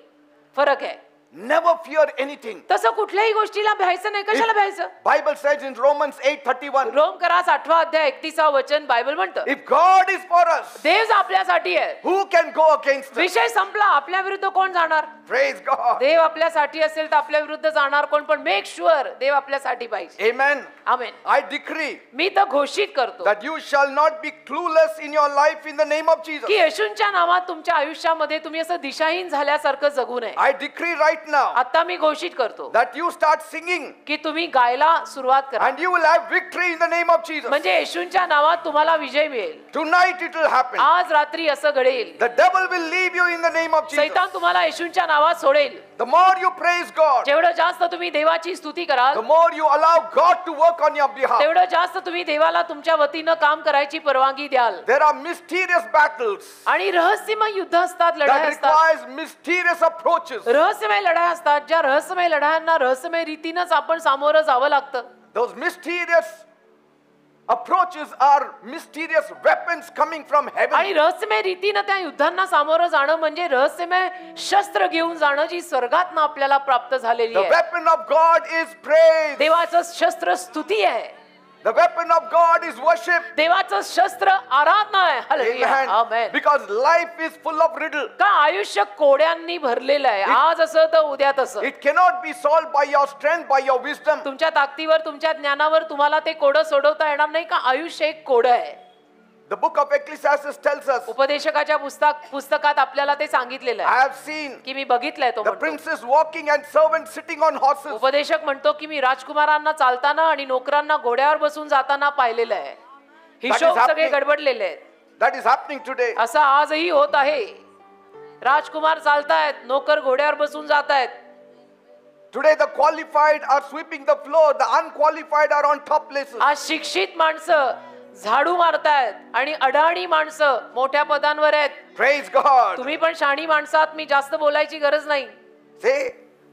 फरक आहे. never fear anything. तसं कुठल्याही गोष्टीला भ्यायचं नाही. कशाला भ्यायचं? Bible says in Romans 8:31, रोम करा 8 अध्याय 31 वचन बायबल म्हणतं, if God is for us, देव आपल्यासाठी आहे. who can go against us? विषय संपला. आपल्या विरुद्ध कोण जाणार? Praise God. देव आपल्यासाठी असेल तर आपल्या विरुद्ध जाणार कोण? पण मेक शुअर देव आपल्यासाठी पाहिजे. Amen. आमेन. I decree मी तर घोषित करतो that you shall not be clueless in your life in the name of Jesus. की येशूंच्या नावात तुमच्या आयुष्यामध्ये तुम्ही असं दिशाहीन झाल्यासारखं जगू नये. I decree right now आता मी घोषित करतो that you start singing की तुम्ही गायला सुरुवात करा. and you will have victory in the name of Jesus. म्हणजे येशूंच्या नावात तुम्हाला विजय मिळेल. Tonight it will happen. आज रात्री असं घडेल. The devil will leave you in the name of Jesus. सैतान तुम्हाला येशूंच्या नावात सोडेल. The more you praise God, जेवढं जास्त तुम्ही देवाची स्तुती कराल, the more you allow God to work on your behalf. तेवढं जास्त तुम्ही देवाला तुमच्या वतीनं काम करायची परवानगी द्याल. There are mysterious battles आणि रहस्यमय युद्ध असतात, that लढाई असतात, requires mysterious approaches. रहस्यमय लढाई असतात, ज्या रहस्यमय लढायांना रहस्यमय रीतीनंच आपण सामोरं जावं लागतं. Those mysterious approaches are mysterious weapons coming from heaven. आणि रहस्यमय रीतीनं त्या युद्धांना सामोरं जाणं म्हणजे रहस्यमय शस्त्र घेऊन जाणं जी स्वर्गातनं आपल्याला प्राप्त झालेली The आहे. weapon of God is praise. देवाचं शस्त्र स्तुती आहे. The weapon of God is worship. देवाचं शस्त्र आराधना आहे. Hallelujah. Amen. Amen. Because life is full of riddle. का आयुष्य कोड्यांनी भरलेलं आहे. आज असं तर उद्या तसं. It cannot be solved by your strength, by your wisdom. तुमच्या ताकदीवर तुमच्या ज्ञानावर तुम्हाला ते कोडं सोडवता येणार नाही. का आयुष्य एक कोडं आहे. The book of Ecclesiastes tells us, उपदेशकाच्या पुस्तकात आपल्याला ते सांगितलेलं I आहे have seen की मी बघितलंय. तो the म्हणतो, princes walking and servants sitting on horses. उपदेशक म्हणतो की मी राजकुमारांना चालताना आणि नोकरांना घोड्यावर बसून जाताना पाहिलेलं आहे. हिशोब सगळे happening. गडबडलेले आहेत. That is happening today. असं आजही होत आहे. राजकुमार चालतायत, नोकर घोड्यावर बसून जातायत. Today the qualified are sweeping the floor, the unqualified are on top places. आज शिक्षित माणसं झाडू मारतायत आणि अडाणी माणसं मोठ्या पदांवर आहेत. Praise God. तुम्ही पण शाणी माणसात, मी जास्त बोलायची गरज नाही. Say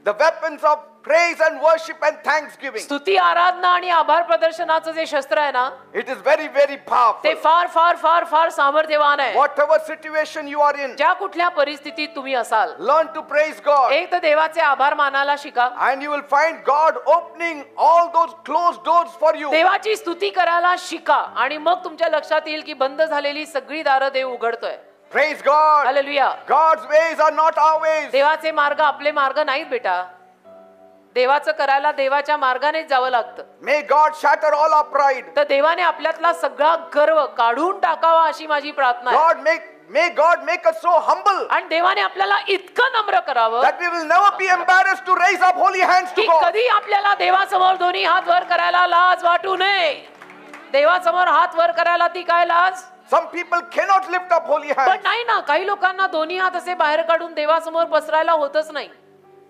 the weapons of praise and worship and thanksgiving. स्तुती, आराधना आणि आभार प्रदर्शनाचं जे शस्त्र आहे ना, It is very, very powerful. ते फार फार फार फार सामर्थ्यवान आहे. Whatever situation you are in, ज्या कुठल्या परिस्थितीत तुम्ही असाल, learn to praise God. एक तर देवाचे आभार मानायला शिका. And you will find God opening all those closed doors for you. देवाची स्तुती करायला शिका आणि मग तुमच्या लक्षात येईल की बंद झालेली सगळी दारं देव उघडतोय. Praise God. Hallelujah. God's ways are not our ways. देवाचे मार्ग आपले मार्ग नाहीत बेटा. देवाचं करायला देवाच्या मार्गानेच जावं लागतं. May God shatter all our pride. तर देवाने आपल्यातला सगळा गर्व काढून टाकावा अशी माझी प्रार्थना आहे. May God make us so humble आणि देवाने आपल्याला इतकं नम्र करावं that we will never be embarrassed to raise up holy hands to की God. कधी आपल्याला देवासमोर दोन्ही हात वर करायला लाज वाटू नये. देवासमोर हात वर करायला ती काय लाज? Some people cannot lift up holy पण hands. नाही ना, काही लोकांना दोन्ही हात असे बाहेर काढून देवासमोर पसरायला होतच नाही.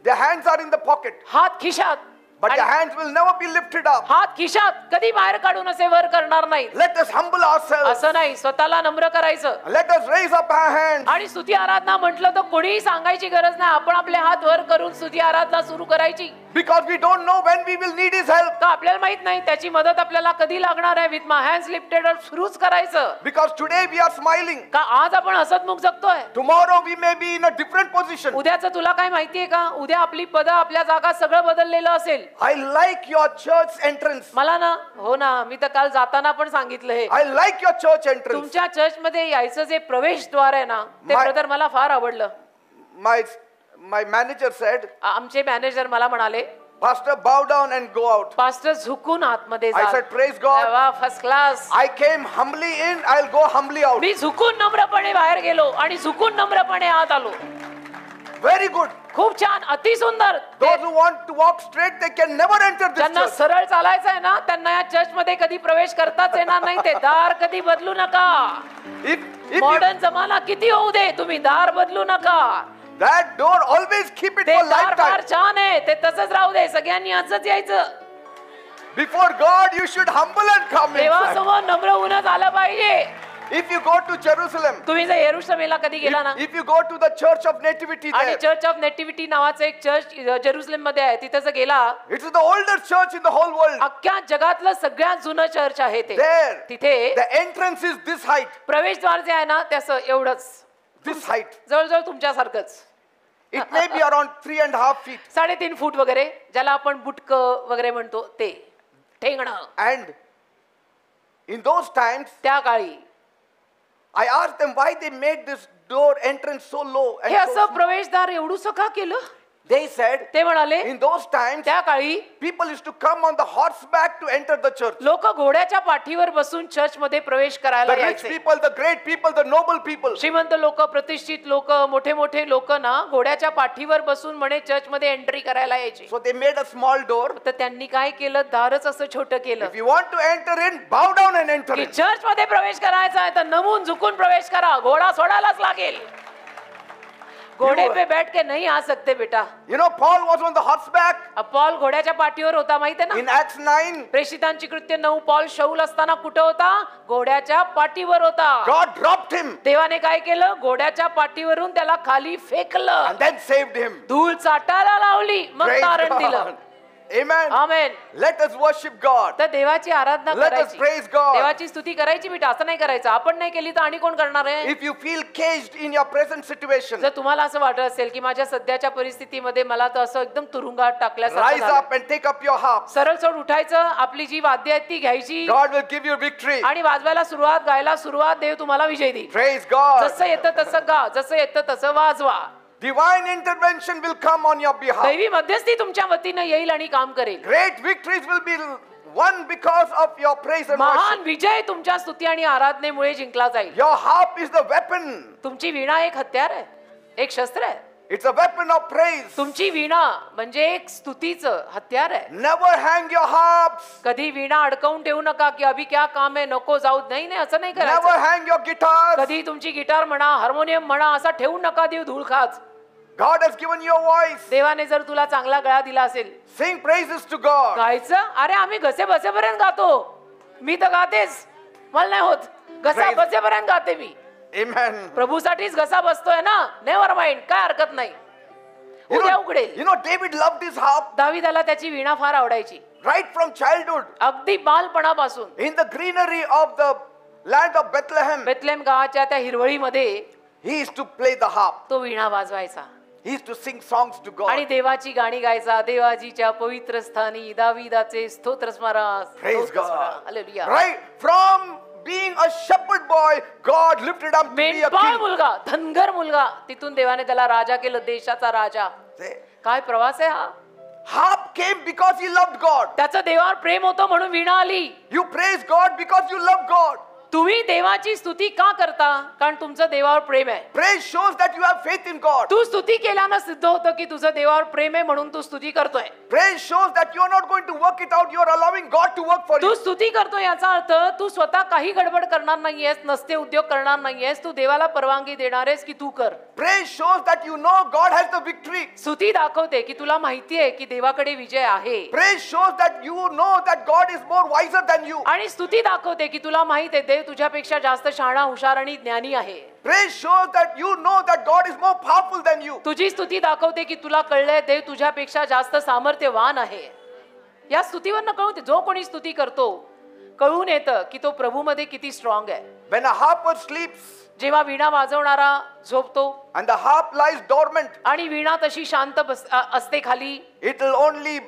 Their hands are in the pocket, हात खिशात, but आणि their hands will never be lifted up. हात खिशात कधी बाहेर काढून असे वर करणार नाही. Let us humble ourselves. असं नाही, स्वतःला नम्र करायचं. Let us raise up our hands. आणि स्तुती आराधना म्हटलं तर कोणीही सांगायची गरज नाही. आपण आपले हात वर करून स्तुती आराधना सुरू करायची. Because we don't know when we will need His help. तर आपल्याला माहित नाही त्याची मदत आपल्याला कधी लागणार आहे. विथ माय हँड्स लिफ्टेड सुरूच करायचं. Because today we are smiling. का आज आपण हसतमुख जगतोय. Tomorrow we may be in a different position. उद्याचं तुला काय माहितीये का? उद्या आपली पदं, आपल्या जागा सगळं बदललेलं असेल. I like your church entrance. मला ना, हो ना, मी तर काल जाताना पण सांगितलं हे. I like your church entrance. तुमच्या चर्च मध्ये यायचं जे प्रवेशद्वार आहे ना, ते ब्रदर मला फार आवडलं. My manager said, आमचे मॅनेजर मला म्हणाले, Pastor, bow down and go out. Pastor झुकून आतमध्ये I said, praise God. वा, first class. I came humbly in, I'll go humbly out. मी झुकून नम्रपणे बाहेर गेलो आणि झुकून नम्रपणे आत आलो. Very good. खूप छान, अति सुंदर. Those who want to walk straight, they can never enter this ज्यांना church. सरळ चालायचं आहे ना, त्यांना या चर्च मध्ये कधी प्रवेश करताच येणार नाही. ते दार कधी बदलू नका. If मॉडर्न जमाना किती होऊ दे, तुम्ही दार बदलू नका. that door, always keep it ते for दार फार lifetime. छान आहे, ते तसंच राहू दे. सगळ्यांनी असंच यायचं. Before God, you should humble and come inside. देवासमोर नम्र होऊनच आलं पाहिजे. If you go to Jerusalem, तुम्ही जर येरुशलेमला कधी गेला ना, if you go to the Church of Nativity आणि there, चर्च ऑफ नेटिव्हिटी नावाचं एक चर्च जेरुसलेम मध्ये आहे, तिथे जर गेला, it is the oldest church in the whole world. अख्ख्या जगातलं सगळ्यात जुनं चर्च आहे ते. There, तिथे the entrance is this height, प्रवेशद्वार जे आहे ना, त्याचं एवढंच this height. जवळजवळ तुमच्यासारखंच. It may be around 3.5 feet. 3.5 फूट वगैरे, ज्याला आपण बुटक वगैरे म्हणतो ते ठेंगणं. And in those times, त्या काळी I asked them why they made this door entrance so low and हे so असं small. प्रवेशद्वार एवढूसं का केलं? They said, ते म्हणाले in those times, त्या काळी people used to come on the horseback to enter the church. लोक घोड्याच्या पाठीवर बसून चर्च मध्ये प्रवेश करायला The rich यायचे. people, the great people, the noble people. श्रीमंत लोक, प्रतिष्ठित लोक, मोठे मोठे लोक ना घोड्याच्या पाठीवर बसून म्हणे चर्च मध्ये एंट्री करायला यायचे. So they made a small door. तर त्यांनी काय केलं, दारच असं छोटं केलं If you want to enter in, bow down and enter की in. चर्च मध्ये प्रवेश करायचा आहे तर नमून झुकून प्रवेश करा, घोडा सोडायलाच लागेल. घोडे पे बैठ के नहीं आ सकते बेटा. You know, Paul was on the horseback. Paul घोड्याच्या पाठीवर होता, माहिती आहे In ना. Acts 9, प्रेषितांची कृत्य 9, पॉल शौल असताना कुठं होता? घोड्याच्या पाठीवर होता. God dropped him देवाने काय केलं, घोड्याच्या पाठीवरून त्याला खाली फेकलं, and then saved him. धूळ चाटायला लावली, मग Praise तारण दिलं. God. Amen. आमेन. Let us worship God. तर देवाची आराधना Let us करायची, praise God. देवाची स्तुती करायची बेटा. असं नाही करायचं, आपण नाही केली तर आणि कोण करणार आहे? If you feel caged in your present situation, जर तुम्हाला असं वाटत असेल की माझ्या सध्याच्या परिस्थितीमध्ये मला तर असं एकदम तुरुंगात टाकल्यासारखं rise झालं, up and take up your harp. सरळ सोड उठायचं, आपली जी वाद्य आहेत ती घ्यायची God will give you victory. आणि वाजवायला सुरुवात, गायला सुरुवात, देव तुम्हाला विजय देईल. Praise God. जसं येतं तसं गा, जसं येतं तसं वाजवा. Divine intervention will come on your behalf. दैवी मध्यस्थी तुमच्या वतीनं येईल आणि काम करेल. Great victories will be won because of your praise and महान worship. विजय तुमच्या स्तुती आणि आराधनेमुळे जिंकला जाईल. Your harp is the weapon. तुमची वीणा एक हत्यार आहे, एक शस्त्र आहे. It's a weapon of praise. तुमची वीणा म्हणजे एक स्तुतीचं हत्यार आहे. Never hang your harps. कधी वीणा अडकवून ठेवू नका की अभि क्या काम आहे, नको जाऊ. नाही नाही, असं नाही Never करायचं. hang your guitars. कधी तुमची गिटार म्हणा, हार्मोनियम म्हणा, असा ठेवू नका, देव धूळ खाच. God has given you a voice. देवाने जर तुला चांगला गळा दिला असेल, Sing praises to God. गायचं. अरे आम्ही घसे बसेपर्यंत गातो, मी तर गातेच, मला नाही होत. घसा Praise. बसेपर्यंत गाते मी. Amen. प्रभूसाठीच घसा बसतोय ना, नेव्हर माइंड, काय हरकत नाही, उद्या उघडेल. you know, David loved his harp दाविदाला त्याची वीणा फार आवडायची, right from childhood. अगदी बालपणापासून. In the greenery of the land of Bethlehem, Bethlem गावाच्या त्या हिरवळीमध्ये he used to play the harp. तो वीणा वाजवायचा He used to sing songs to आणि God. देवाची गाणी गायचा. देवाजीच्या पवित्र स्थानी दाविदाचे स्तोत्र स्मरा. Praise God. Hallelujah. Right from being a shepherd boy, God lifted up to be a मेंढपाळ king. मुलगा, धनगर मुलगा, तिथून देवाने त्याला राजा केलं, देशाचा राजा. See? काय प्रवास आहे हा. Harp came because he loved God. त्याचं देवावर प्रेम होतं म्हणून वीणा आली. You praise God because you love God. तुम्ही देवाची स्तुती का करता? कारण तुमचं देवावर प्रेम आहे. Praise shows that you have faith in God. तू स्तुती केल्यानं सिद्ध होतं की तुझं देवावर प्रेम आहे म्हणून तू स्तुती करतोय. Praise shows that you are not going to work it out. You are allowing God to work for Tu you. स्तुती करतो याचा अर्थ तू स्वतः काही गडबड करणार नाहीयेस, नसते उद्योग करणार नाहीयेस. तू देवाला परवानगी देणार आहेस की तू कर. Praise shows that you know God has the victory. स्तुती दाखवते की तुला माहिती आहे की देवाकडे विजय आहे. Praise shows that you know that God is more wiser than you. आणि स्तुती दाखवते की तुला माहित आहे देव तुझ्यापेक्षा जास्त शहाणा, हुशार आणि ज्ञानी आहे. Praise shows that you know that God is more powerful than you. तुझी स्तुती दाखवते की तुला कळलंय देव तुझ्यापेक्षा जास्त सामर्थ्यवान आहे. या स्तुतीवरनं कळून जो कोणी स्तुती करतो कळून येतं की तो प्रभूमध्ये किती स्ट्रॉंग आहे. When a harper sleeps जेव्हा वीणा वाजवणारा झोपतो and the harp lies dormant, आणि वीणा तशी शांत असते खाली, it will only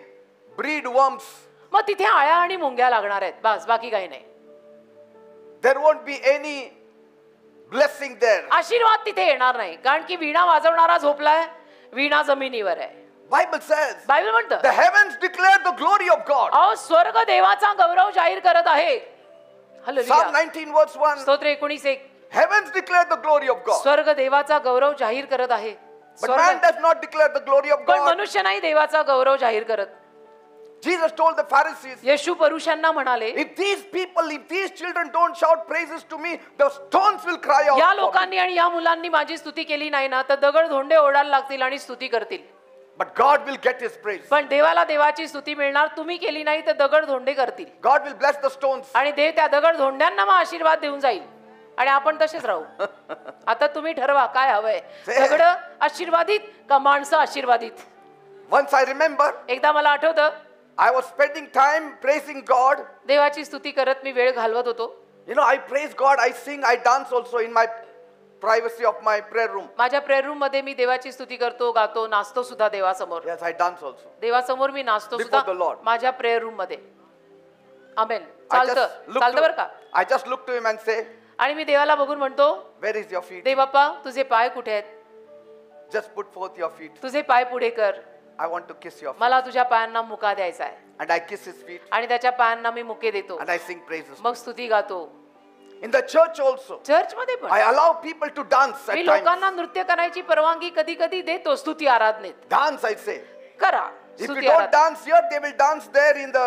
breed worms. मग तिथे आळ्या आणि मुंग्या लागणार आहेत, बस, बाकी काही नाही. There won't be any blessing there. आशीर्वाद तिथे येणार नाही, कारण की वीणा वाजवणारा झोपलाय, वीणा जमिनीवर आहे. Bible says बायबल म्हणतं the heavens declare the glory of God. अहो स्वर्ग देवाचा गौरव जाहीर करत आहे. Psalm hallelujah. 19 verse 1. स्तोत्र 19:1. Heavens declare the glory of God. स्वर्ग देवाचा गौरव जाहीर करत आहे. But man स्वर्ग, does not declare the glory of पण God. मनुष्य नाही देवाचा गौरव जाहीर करत. Jesus told the Pharisees, येशू परुषांना म्हणाले, if these people, if these children don't shout praises to me, the stones will cry out. या for me. लोकांनी आणि या मुलांनी माझी स्तुती केली नाही ना तर दगड धोंडे ओढायला लागतील आणि स्तुती करतील. But God will get his praise. पण देवाला देवाची स्तुती मिळणार. तुम्ही केली नाही तर दगड धोंडे करतील God will bless the stones. आणि देव त्या दगड धोंड्यांना मग आशीर्वाद देऊन जाईल आणि आपण तसेच राहू. आता तुम्ही ठरवा काय हवंय, दगड आशीर्वादित का माणसं आशीर्वादित. Once I remember, एकदा मला आठवतं, I was spending time praising God. देवाची स्तुती करत मी वेळ घालवत होतो. You know, I praise God, I sing, I dance also in my privacy of my prayer room. माझ्या प्रेयर रूम मध्ये मी देवाची स्तुती करतो, गातो, नाचतो सुद्धा देवासमोर. Yes, I dance also. देवासमोर मी नाचतो Before सुद्धा the Lord. माझ्या प्रेयर रूम मध्ये. आमेन. I just चालतं look चालतं बरं to, का. I just look to him and say, आणि मी देवाला बघून म्हणतो, where is your feet? देव बाप्पा तुझे पाय कुठे आहेत? Just put forth your feet. तुझे पाय पुढे कर. I want to kiss your feet. मला तुझ्या पायांना मुका द्यायचा आहे. And I kiss his feet आणि त्याच्या पायांना मी मुके देतो. and I sing praises. मग स्तुती गातो. In the church also, church मध्ये पण I allow people to dance me at लोकांना times. नृत्य करायची परवानगी कधी कधी देतो स्तुती आराधनेत. Dance, I say. करा If you स्तुती don't Aradhana. dance here, they will dance there in the.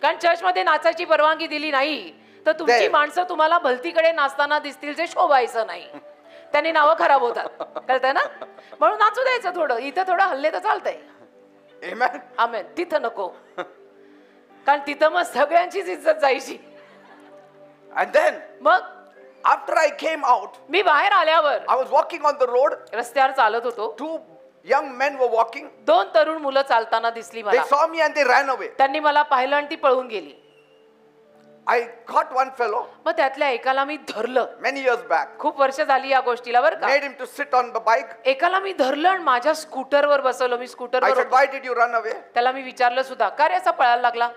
कारण चर्च मध्ये नाचायची परवानगी दिली नाही तर तुमची There. माणसं तुम्हाला भलतीकडे नाचताना दिसतील जे शोभायचं नाही. त्यांनी नावं खराब होतात. कळतंय ना. म्हणून नाचू द्यायचं थोडं. इथं थोडं हल्ले तर चालतंय. Amen. आमेन. तिथं नको. कारण तिथं मग सगळ्यांचीच इज्जत जायची. And then, मग after I came out, मी बाहेर आल्यावर I was walking on the road. रस्त्यावर चालत होतो. 2 young men were walking. 2 तरुण मुलं चालताना दिसली They मला. saw me and they ran away. त्यांनी मला पाहिलं आणि ती पळून गेली. I caught one fellow मग त्यातल्या एकाला मी धरलं. many years back. खूप वर्ष झाली या गोष्टीला बरं का. Made him to sit on the bike. एकाला मी धरलं आणि माझ्या स्कूटरवर बसवलं. मी I स्कूटरवर said, why did you run away? त्याला मी विचारलं सुद्धा का रे असा पळायला लागला.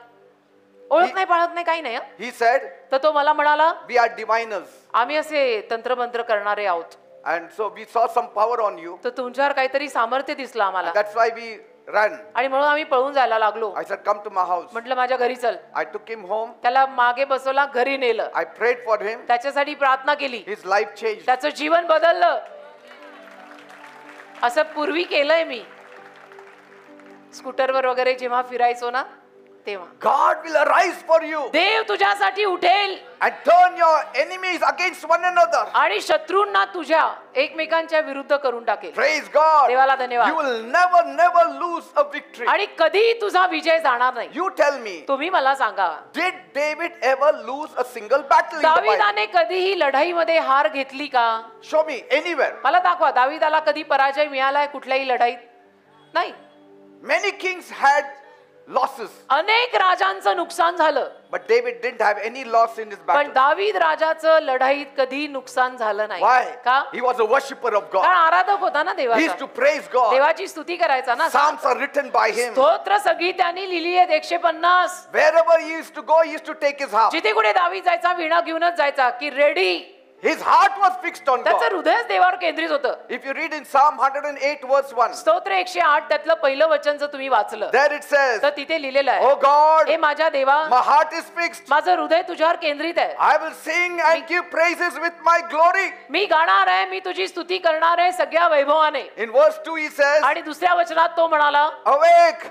ओळख नाही पाळत नाही काही नाही हं. He said, तर तो मला म्हणाला we are diviners. आम्ही असे तंत्रमंत्र करणारे आहोत. And so we saw some power on you. तर तुमच्यावर काहीतरी सामर्थ्य दिसलं आम्हाला That's why we ran. आणि म्हणून आम्ही पळून जायला लागलो. I said, come to my house. म्हटलं माझ्या घरी चल. I took him home. त्याला मागे बसवला, घरी नेलं. I prayed for him. त्याच्यासाठी प्रार्थना केली. His life changed. त्याचं जीवन बदललं. असं पूर्वी केलंय मी स्कूटरवर वगैरे जेव्हा फिरायचो ना तेव्हा. God will arise for you देव तुझ्यासाठी उठेल and turn your enemies against one another. आणि शत्रूंना तुझ्या एकमेकांच्या विरुद्ध करून टाकेल. Praise God. देवाला धन्यवाद. You will never lose a victory. आणि कधी तुझा विजय जाणार नाही. You tell me, तुम्ही मला सांगा did David ever lose a single battle in the Bible? दाविदाने कधीही लढाईमध्ये हार घेतली का? Show me anywhere. मला दाखवा दाविदाला कधी पराजय मिळालाय कुठल्याही लढाईत? नाही. Many kings had losses, अनेक राजांचं नुकसान झालं but David didn't have any loss in his पण battle. दावीद राजाचं लढाईत कधी नुकसान झालं नाही. Why? का? He was a worshipper of कारण God. आराधक होता ना He used देवाचा. to praise God. देवाची स्तुती करायचा ना. Psalms are written by him. स्तोत्र सगळी त्यांनी लिहिली आहेत 150. Wherever he used to go, he used to take his harp. जिथे कुठे दावीद जायचा वीणा घेऊनच जायचा की ready. His heart was fixed on त्याचं God. हृदयच देवावर केंद्रित होतं. If you read in Psalm 108 verse 1, स्तोत्र 108 त्यातलं पहिलं वचन जर तुम्ही वाचलं there it says, तर तिथे लिहिलेलं Oh आहे God, हे माझ्या देवा my heart is fixed. माझं हृदय तुझ्यावर केंद्रित आहे. I will sing and give praises with my glory. मी गाणार आहे मी तुझी स्तुती करणार आहे सगळ्या वैभवाने. In verse 2 he says, आणि दुसऱ्या वचनात तो म्हणाला Awake,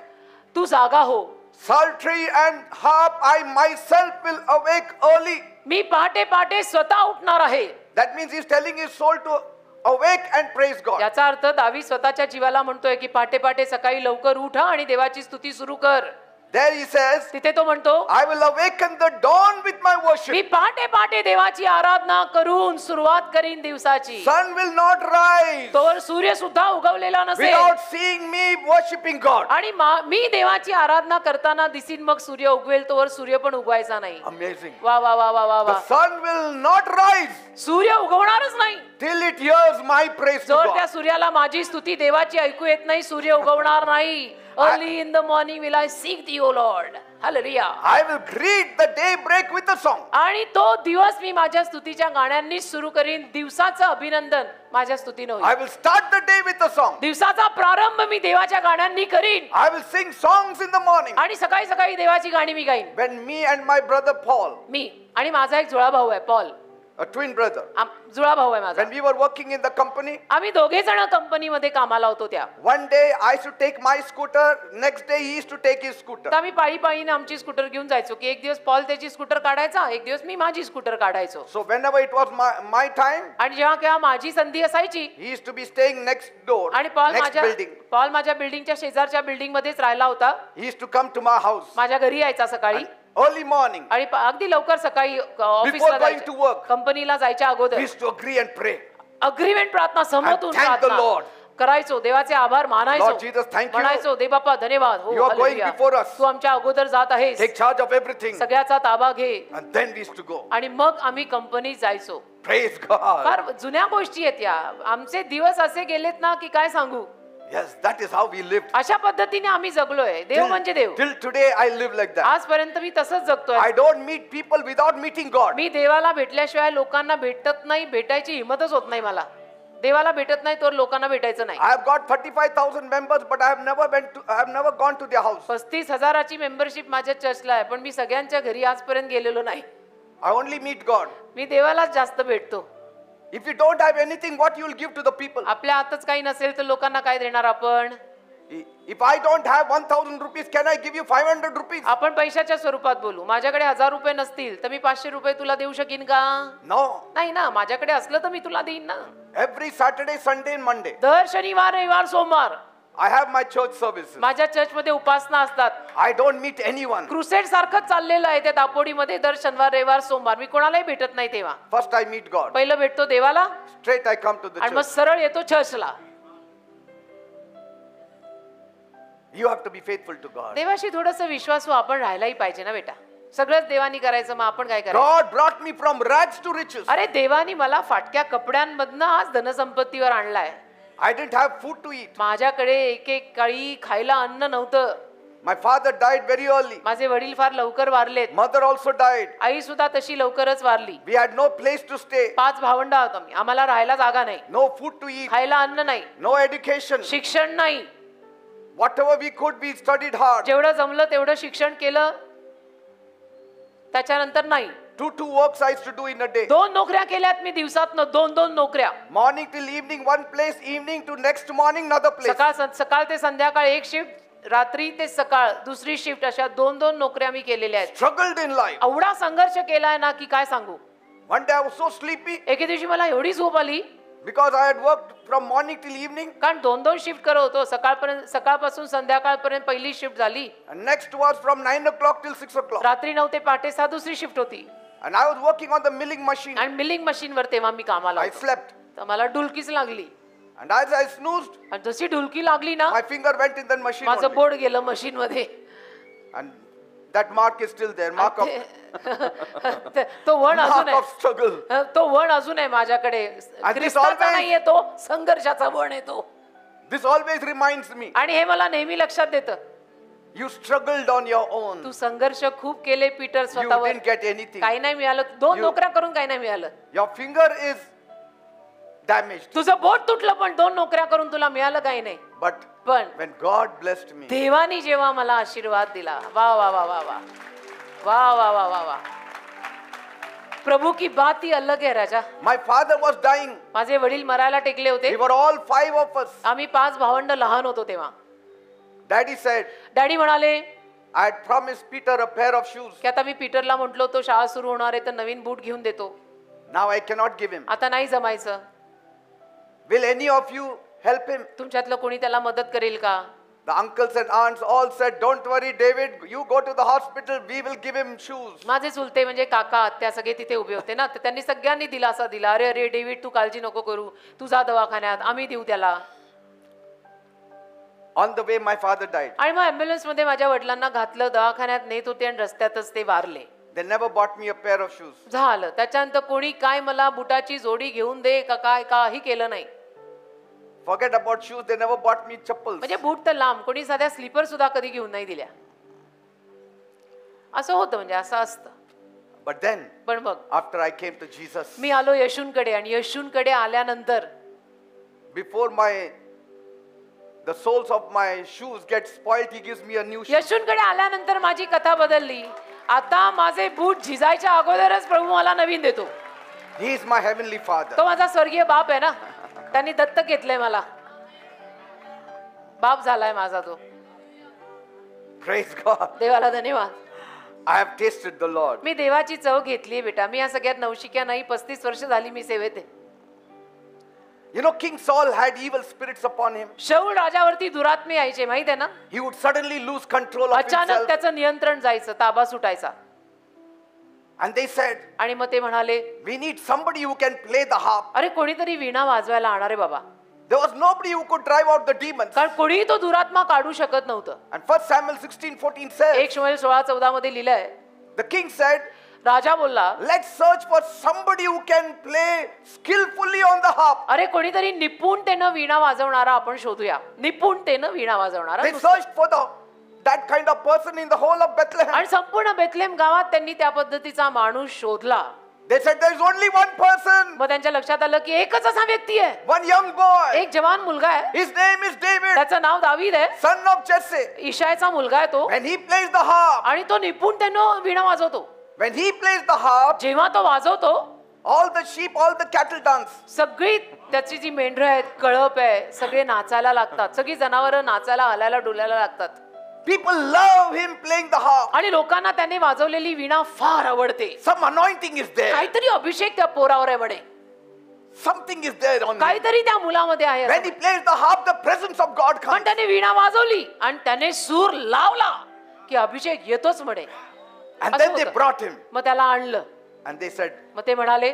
तू जागा हो. psaltery and harp, I myself will awake early. मी पहाटे पहाटे स्वतः उठणार आहे. That means he's telling his soul to awake and praise God. याचा अर्थ दावी स्वतःच्या जीवाला म्हणतोय की पहाटे पहाटे सकाळी लवकर उठा आणि देवाची स्तुती सुरू कर. There he says, तिथे तो म्हणतो I will awaken the dawn with my me worship. पहाटे पहाटे देवाची आराधना करून सुरुवात करीन दिवसाची. Sun will not rise तोवर सूर्य सुद्धा उगवलेला नसेल. without seeing me worshiping God. आणि मी देवाची आराधना करताना दिसीन मग सूर्य उगवेल तोवर सूर्य पण उगवायचा नाही. Amazing. वा वा वा वा वा The वा. sun will not rise सूर्य उगवणारच नाही till it hears my praise to जर त्या God. सूर्याला माझी स्तुती देवाची ऐकू येत नाही सूर्य उगवणार नाही. Early in the morning will I seek thee, O Lord. Hallelujah. I will greet the daybreak with a song. आणि तो दिवस मी माझ्या स्तुतीच्या गाण्यांनी सुरू करीन. दिवसाचं अभिनंदन माझ्या स्तुतीने होईल. I will start the day with a song. दिवसाचा प्रारंभ मी देवाच्या गाण्यांनी करीन. I will sing songs in the morning. आणि सकाळी सकाळी देवाची गाणी मी गाईन. When me and my brother Paul, मी आणि माझा एक जुळा भाऊ आहे पॉल. a twin brother, जुळा भाऊ आहे माझा. when we were working in the company, आम्ही दोघे जण कंपनीमध्ये कामाला होतो त्या. one day I used to take my scooter, next day he used to take his scooter. तर आम्ही पाळी पाळीने आमची स्कूटर घेऊन जायचो की एक दिवस पॉल त्याची स्कूटर काढायचा एक दिवस मी माझी स्कूटर काढायचो. So whenever it was my time, आणि जेव्हा केव्हा माझी संधी असायची he used to be staying next door, आणि next building. पॉल माझ्या बिल्डिंगच्या शेजारच्या बिल्डिंग मध्येच राहिला होता. He used to come to my house माझ्या घरी यायचा सकाळी early morning. आणि अगदी लवकर सकाळी Before going to work, कंपनीला जायच्या we अगोदर used to agree and pray. Agreement प्रार्थना समोरून And thank the प्रार्थना Lord. करायचो देवाचे आभार मानायचो. Lord Jesus, thank you. म्हणायचो दे बाप्पा धन्यवाद. हो You are going hallelujah. before us. तू आमच्या अगोदर जात आहेस Take charge of everything. सगळ्याचा ताबा घे. And then we used to go. आणि मग आम्ही कंपनीत जायचो. Praise God. फार जुन्या गोष्टी आहेत या. आमचे दिवस असे गेलेत ना की काय सांगू. Yes, that is how we lived. अशा पद्धतीने आम्ही जगलोय. देव म्हणजे देव. Till today I live like that. आजपर्यंत मी तसंच जगतोय. I don't meet people without meeting God. मी देवाला भेटल्याशिवाय लोकांना भेटत नाही, भेटायची हिंमतच होत नाही मला. देवाला भेटत नाही तर लोकांना भेटायचं नाही. I have got 35,000 members, but I have never gone to their house. 35,000ची मेंबरशिप माझ्या चर्चला आहे, पण मी सगळ्यांच्या घरी आजपर्यंत गेलेलो नाही. I only meet God. मी देवालाच जास्त भेटतो. If you don't have anything, what you will give to the people? आपल्या हातच काही नसेल तर लोकांना काय देणार आपण. If I don't have 1,000 rupees, can I give you 500 rupees? आपण पैशाच्या स्वरूपात बोलू. माझ्याकडे 1000 रुपये नसतील तर मी 500 रुपये तुला देऊ शकीन का. No. नाही ना. माझ्याकडे असलं तर मी तुला देईन ना. Every Saturday, Sunday and Monday, दर शनिवार रविवार सोमवार I have my church services. माझ्या चर्चमध्ये उपासना असतात. I don't meet anyone. Crusade सारखं चाललेलं आहे त्या दापोडीमध्ये. दर शनिवार रविवार सोमवार मी कोणालाही भेटत नाही. तेव्हा First I meet God. पहिलं भेटतो देवाला Straight I come to the आणि मग church. सरळ येतो चर्चला. You have to be faithful to God. देवाशी थोडंसं विश्वासू आपण राहायलाही पाहिजे ना बेटा. सगळंच देवानी करायचं, मग आपण काय करायचं. God brought me from rags to riches. अरे देवानी मला फाटक्या कपड्यांमधनं आज धनसंपत्तीवर आणलाय. I didn't have food to eat. माझ्याकडे एक काळी खायला अन्न नव्हतं. My father died very early. माझे वडील फार लवकर वारलेत. Mother also died. आई सुद्धा तशी लवकरच Warli. We had no place to stay. 5 भावंड आहोत आम्ही. आम्हाला राहायला जागा नाही, No food to eat. खायला अन्न नाही, No education. शिक्षण नाही. Whatever we could, we studied hard. जेवढं जमलं तेवढं शिक्षण केलं, त्याच्यानंतर नाही. Two works I used to do in a day. 2 नोकऱ्या केल्यात मी दिवसातनं. 2 नोकऱ्या. Morning till evening one place, evening to next morning another place. सकाळ ते संध्याकाळ एक शिफ्ट, रात्री ते सकाळ दुसरी शिफ्ट, अशा 2 नोकऱ्या मी केलेल्या आहेत. Struggled in life. एवढा संघर्ष केलाय ना की काय सांगू. One day I was so sleepy एके दिवशी मला एवढी झोप आली, because I had worked from morning till evening. कारण 2 शिफ्ट करत होतो. सकाळपासून संध्याकाळपर्यंत पहिली शिफ्ट झाली, And next was from 9 o'clock till 6 o'clock. रात्री 9 ते पहाटे 6 दुसरी शिफ्ट होती. And I was working on the milling machine. आणि मिलिंग मशीनवर तेव्हा मी कामाला I होतो. slept. तर मला डुलकीच लागली. And as I snoozed, आणि जशी डुलकी लागली ना, my finger went in that machine माझं only. बोट गेलं मशीन मध्ये. And that mark is still there. Mark of तो वण अजून mark of आहे. struggle. तो वण अजून आहे माझ्याकडे. this ख्रिस्ताचा always- नाहीये तो, संघर्षाचा वण आहे तो. This always reminds me. आणि हे मला नेहमी लक्षात देतं. You struggled on your own. तू संघर्ष खूप केले पीटर You स्वतःवर. didn't get anything. काही नाही मिळालं. 2 You- नोकऱ्या करून काही नाही मिळालं. Your finger is damaged. तुझं बोट तुटलं पण 2 नोकऱ्या करून तुला मिळालं काही नाही. But पण when God blessed me, देवानी जेव्हा मला आशीर्वाद दिला, वा वा वा वा वा वा वा वा वा वा, प्रभू की बात ही अलग है राजा. my father was dying. माझे वडील मरायला टेकले होते. We were all 5 of us. आम्ही 5 भावंड लहान होतो तेव्हा. Daddy said, डॅडी म्हणाले I had promised Peter a pair of shoes. की आता मी पीटरला म्हटलो तो शाळा सुरू होणार आहे तर नवीन बूट घेऊन देतो. Now I cannot give him. आता नाही जमायचं. Will any of you help him? तुमच्यातलं कोणी त्याला मदत करेल का. The uncles and aunts all said, don't worry, David, you go to the hospital, we will give him shoes. माझे चुलते म्हणजे काका आत्या सगळे तिथे उभे होते ना, तर त्यांनी सगळ्यांनी दिलासा दिला. अरे अरे डेव्हिड तू काळजी नको करू, तू जा दवाखान्यात, आम्ही देऊ त्याला. On the way, my father died. आणि मग ॲम्ब्युलन्स मध्ये माझ्या वडिलांना घातलं, दवाखान्यात नेत होते आणि रस्त्यातच ते वारले. They never bought me a pair of shoes. झालं. त्याच्यानंतर कोणी काय मला बुटाची जोडी घेऊन दे का काय काही केलं नाही. Forget about shoes, they never bought me chappals. म्हणजे बूट तर लांब, कोणी साध्या स्लीपर सुद्धा कधी घेऊन नाही दिल्या. असं होतं, म्हणजे असं असतं. But then, पण बघ, after I came to Jesus, मी आलो येशूंकडे आणि येशूंकडे आल्यानंतर before the soles of my shoes get spoiled, he gives me a new shoe. येशूंकडे आल्यानंतर माझी कथा बदलली. आता माझे बूट झिजायच्या अगोदरच प्रभू मला नवीन देतो. He is my heavenly father. तो माझा स्वर्गीय बाप आहे ना, त्यांनी दत्तक घेतलंय मला. बाप झालाय माझा तो. Praise God. देवाला धन्यवाद. I have tasted the Lord. मी देवाची चव घेतलीये बेटा. मी या सगळ्यात नवशिक्या नाही, 35 वर्ष झाली मी सेवेत आहे. You know, King Saul had evil spirits upon him. शौल राजावरती दुरात्मे यायचे, माहित आहे ना. He would suddenly lose control of अचानक himself. त्याचं नियंत्रण जायचं, ताबा सुटायचा. And they said, आणि मग ते म्हणाले, we need somebody who can play the harp. अरे कोणीतरी वीणा वाजवायला आणणार आहे बाबा. There was nobody who could drive out the demons. कारण कोणीही तो दुरात्मा काढू शकत नव्हतं. And 1 Samuel 16:14 says, 1 शमूएल 16:14 मध्ये लिहिलंय, the king said, राजा बोलला, let's search for somebody who can play skillfully on the harp. अरे कोणीतरी निपुणतेनं वीणा वाजवणारा आपण शोधूया. निपुणतेनं वीणा वाजवणारा. They searched for that kind of person in the whole of Bethlehem. आणि संपूर्ण बेथलेम गावात त्यांनी त्या पद्धतीचा माणूस शोधला. They said there is only one person, मग त्यांच्या लक्षात आलं की एकच असा व्यक्ती आहे, one young boy. एक जवान मुलगा आहे, His name is David, त्याचं नाव दावीद आहे, son of Jesse. इशायचा मुलगा आहे तो, When he plays the harp, आणि तो निपुणतेनं वीणा वाजवतो. when he plays the harp, जेव्हा तो वाजवतो, all the sheep, all the cattle dance. सगळी त्याची जी मेंढरं आहेत, कळप आहे, सगळे नाचायला लागतात. सगळी जनावरं नाचायला, हलायला, डुलायला लागतात. People love him playing the harp. आणि लोकांना त्याने वाजवलेली वीणा फार आवडते. Some anointing is there. काहीतरी अभिषेक त्या पोरावर आहे म्हणे, Something is there on him. काहीतरी त्या मुलामध्ये आहे असं When he plays the harp, the presence of God पण comes. त्याने वीणा वाजवली आणि त्याने सूर लावला की अभिषेक येतोच म्हणे. And असं then they होतं. brought him. मग त्याला आणलं. And they said, मग ते म्हणाले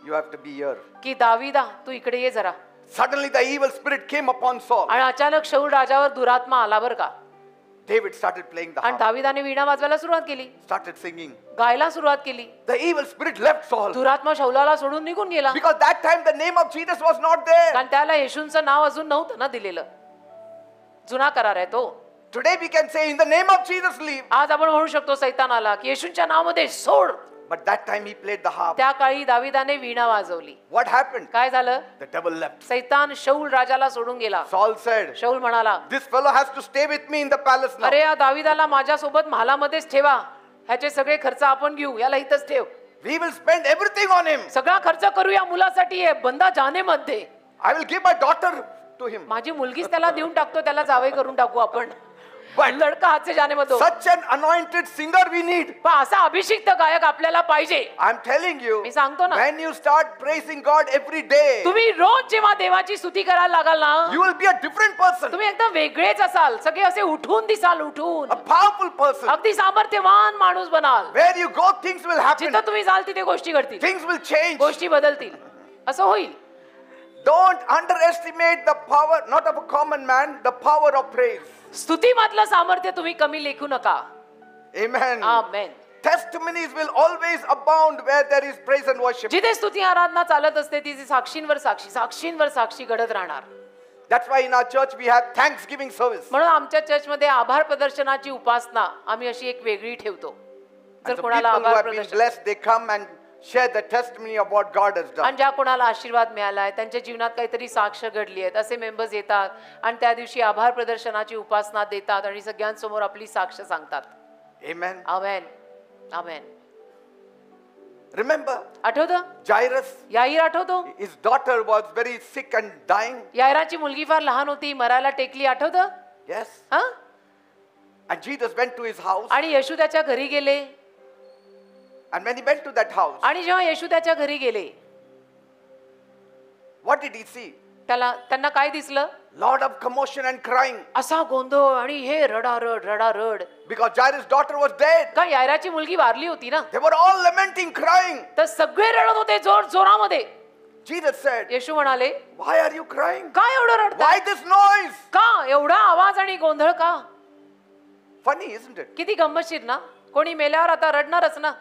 you have to be here. की दाविदा तू इकडे ये जरा. Suddenly the evil spirit came upon Saul. आणि अचानक शाऊल राजावर दुरात्मा आला बर का. David started playing the आणि harp, दाविदाने वीणा वाजवायला सुरुवात केली, started singing. गायला सुरुवात केली. The evil spirit left Saul. दुरात्मा शाऊलाला सोडून निघून गेला, Because that time the name of Jesus was not there. कारण त्याला येशूंचं नाव अजून नव्हतं ना दिलेलं. जुना करार आहे तो. Today we can say in the name of Jesus leave. आज आपण म्हणू शकतो सैतानाला की येशूंच्या नावामध्ये सोड. But that time he played the harp. त्या काळी दाविदाने वीणा वाजवली. What happened? काय झालं? The devil left. सैतान शाऊल राजाला सोडून गेला. Saul said, शाऊल म्हणाला, this fellow has to stay with me in the palace now. अरे या दाविदाला माझ्यासोबत महालामध्येच ठेवा, ह्याचे सगळे खर्च आपण घेऊ, याला इथंच ठेव. We will spend everything on him. सगळा खर्च करू या मुलासाठी, आहे बंदा जाने मध्ये. I will give my daughter to him. माझी मुलगीच त्याला देऊन टाकतो, त्याला जावई करून टाकू आपण. But लडका हात से जाने मध्ये. such an anointed singer we need. पण असा अभिषिक्त गायक आपल्याला पाहिजे. I'm telling you, मी सांगतो ना, when you start praising God every day, तुम्ही रोज जेव्हा देवाची स्तुती करायला लागाल ना, you will be a different person, तुम्ही एकदम वेगळेच असाल. सगळे असे उठून दिसाल, उठून a powerful person. अगदी सामर्थ्यवान माणूस बनाल. Where you go, things will happen. जिथं तुम्ही जाल तिथे गोष्टी घडतील, Things will change. गोष्टी बदलतील. असं होईल. Don't underestimate the power, not of a common man, the power of praise. स्तुतीमधलं सामर्थ्य तुम्ही कमी लेखू नका. Amen. Amen. Testimonies will always abound where there is praise and worship. जिथे स्तुती आराधना चालत असते तिथे साक्षींवर साक्षी, साक्षींवर साक्षी घडत राहणार. That's why in our church we have Thanksgiving service. म्हणून आमच्या चर्चमध्ये आभार प्रदर्शनाची उपासना आम्ही अशी एक वेगळी ठेवतो. And जर so कोणाला people who आभार have been प्रदर्शन blessed, they come and share the testimony of what God has done. आणि ज्या कोणाला आशीर्वाद मिळालाय, त्यांच्या जीवनात काहीतरी साक्ष घडली आहेत, असे मेंबर्स येतात आणि त्या दिवशी आभार प्रदर्शनाची उपासना देतात आणि सगळ्यांसमोर आपली साक्ष सांगतात. Amen. आमेन. आमेन. Remember, आठवतं? Jairus, याईर आठवतो? his daughter was very sick and dying. याईराची मुलगी फार लहान होती, मरायला टेकली. आठवतं? Yes. हा? And Jesus went to his house. आणि येशू त्याच्या घरी गेले. And when he went to that house, आणि जेव्हा येशू त्याच्या घरी गेले, what did he see? त्यांना काय दिसलं? Lot of commotion and crying. असा गोंधळ आणि हे रडारड रडारड. Because Jairus' daughter was dead. का यायराची मुलगी वारली होती ना. They were all lamenting, crying. तर सगळे रडत होते जोर जोरामध्ये. Jesus said, येशू म्हणाले, why are you crying? का एवढं रडताय? Why this noise? का एवढा आवाज आणि गोंधळ का? Funny, isn't it? किती गंमतशीर ना. कोणी मेल्यावर आता रडणारच ना.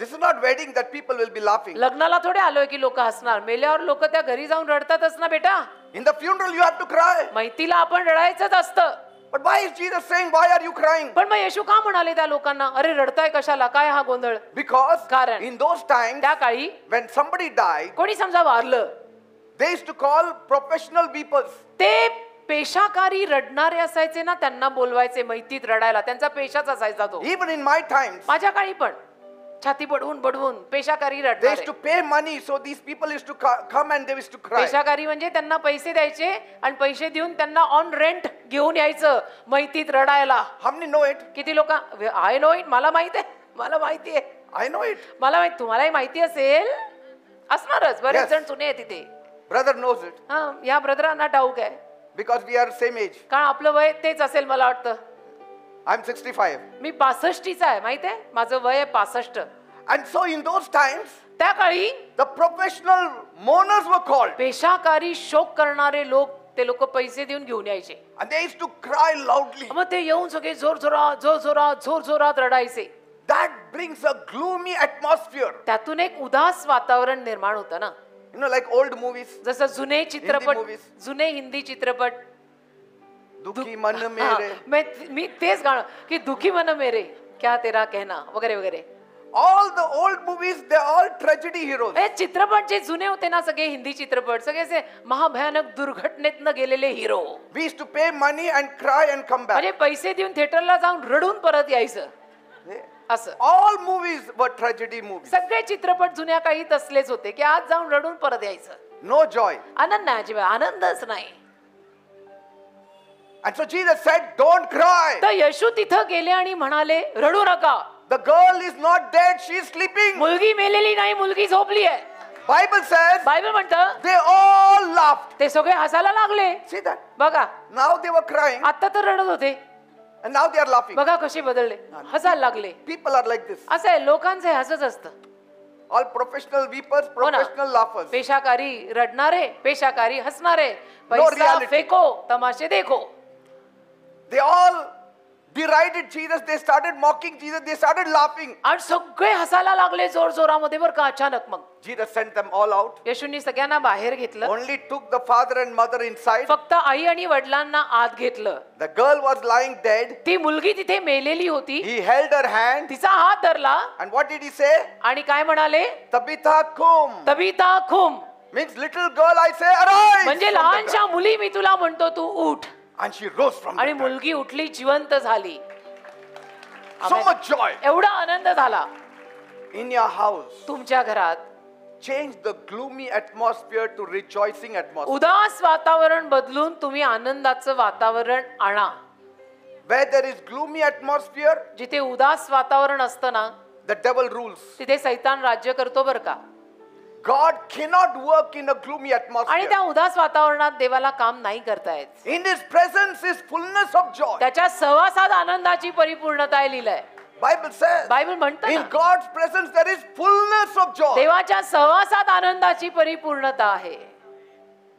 This is not wedding that people will be laughing. लग्नाला थोडे आलोय की लोक हसणार. मेल्यावर लोक त्या घरी जाऊन रडतातच ना बेटा. In the funeral you have to cry. मैतीला आपण रडायचंच असतं. But why is Jesus saying, why are you crying? पण मग येशू का म्हणाले त्या लोकांना, अरे रडताय कशाला, काय हा गोंधळ? Because कारण in those times, त्या काळी when somebody died, कोणी समजा वारलं, they used to call professional weepers. ते पेशाकारी रडणारे असायचे ना, त्यांना बोलवायचे मैतीत रडायला. त्यांचा पेशाच असायचा तो. Even in my times, माझ्या काळी पण छाती बडवून बडवून पेशाकारी they used रडणारे. to pay money, so these people used to come and they used to cry. पेशाकारी म्हणजे त्यांना पैसे द्यायचे आणि पैसे देऊन त्यांना ऑन रेंट घेऊन यायचं मैतीत रडायला. How many know it? किती लोक? I know it. मला माहित आहे, मला माहिती आहे, I know it. मला माहित. तुम्हालाही माहिती असेल, असणारच. बरेच Yes. जण जुने आहे तिथे. Brother knows it हा, या ब्रदरांना ठाऊक आहे, because we are same age. कारण आपलं वय तेच असेल मला वाटतं. I'm 65. मी 65चा आहे, माहित आहे, माझं वय आहे 65. And so in those times, त्या काळी the professional mourners were called. पेशाकारी शोक करणारे लोक, ते लोक पैसे देऊन घेऊन यायचे. And they used to cry loudly. मग ते येऊन सगळे जोर जोरात रडायचे. That brings a gloomy atmosphere. त्यातून एक उदास वातावरण निर्माण होतं ना. You know, like old movies. जसं जुने चित्रपट, movies. जुने हिंदी चित्रपट. दुखी मन मेरे. मी तेच गाणं की दुखी मन मेरे क्या तेरा कहना वगैरे वगैरे. All the old movies, they are all tragedy heroes. हे चित्रपट जे जुने होते ना, सगळे हिंदी चित्रपट, सगळे असे महाभयानक दुर्घटनेतनं गेलेले hero. We used to pay money and cry and come back. म्हणजे पैसे देऊन थिएटरला जाऊन रडून परत यायचं असं. All movies were tragedy movies. सगळे चित्रपट जुन्या काळी तसलेच होते की आज जाऊन रडून परत यायचं. No joy. आनंद नाही, अजिबात आनंदच नाही. And so Jesus said, don't cry. तर येशू तिथं गेले आणि म्हणाले रडू नका. The girl is not dead, she is sleeping. मुलगी मेलेली नाही, मुलगी झोपली आहे. Bible says बायबल म्हणतं they all laughed. ते सगळे हसायला लागले. See that? बघा, Now they were crying आता तर रडत होते, and now they are laughing. बघा कसे बदलले, हसायला लागले. People are like this. असं आहे, लोकांचे हसच असतं. All professional weepers, हो ना. professional laughers. पेशाकारी रडणारे, पेशाकारी हसणारे. पैसा reality. फेको, तमाशे देखो. They all derided Jesus. They started mocking Jesus. They started laughing. आणि सगळे हसायला लागले जोर जोरामध्ये बरं का. अचानक मग Jesus sent them all out. येशूंनी सगळ्यांना बाहेर घेतलं. Only took the father and mother inside. फक्त आई आणि वडिलांना आत घेतलं. The girl was lying dead. ती मुलगी तिथे मेलेली होती. He held her hand. तिचा हात धरला And what did he say? आणि काय म्हणाले, Tabitha kum. Tabitha खुम. Means little girl, I say arise. म्हणजे from the लहानशा मुली मी तुला म्हणतो तू उठ. ground. And she rose from the आणि dead. मुलगी उठली, जिवंत झाली. So much joy. एवढा आनंद झाला. In your house, तुमच्या घरात change the gloomy atmosphere to rejoicing atmosphere. उदास वातावरण बदलून तुम्ही आनंदाचं वातावरण आणा. Where there is gloomy atmosphere, जिथे उदास वातावरण असतं ना, the devil rules. तिथे सैतान राज्य करतो बरं का. God cannot work in a gloomy आणि atmosphere. त्या उदास वातावरणात देवाला काम नाही करता येत. In his presence is fullness of joy. त्याच्या सहवासात आनंदाची परिपूर्णता आहे लिहिलंय. Bible says, बायबल म्हणतं in ना, God's presence there is fullness of joy. देवाच्या सहवासात आनंदाची परिपूर्णता आहे.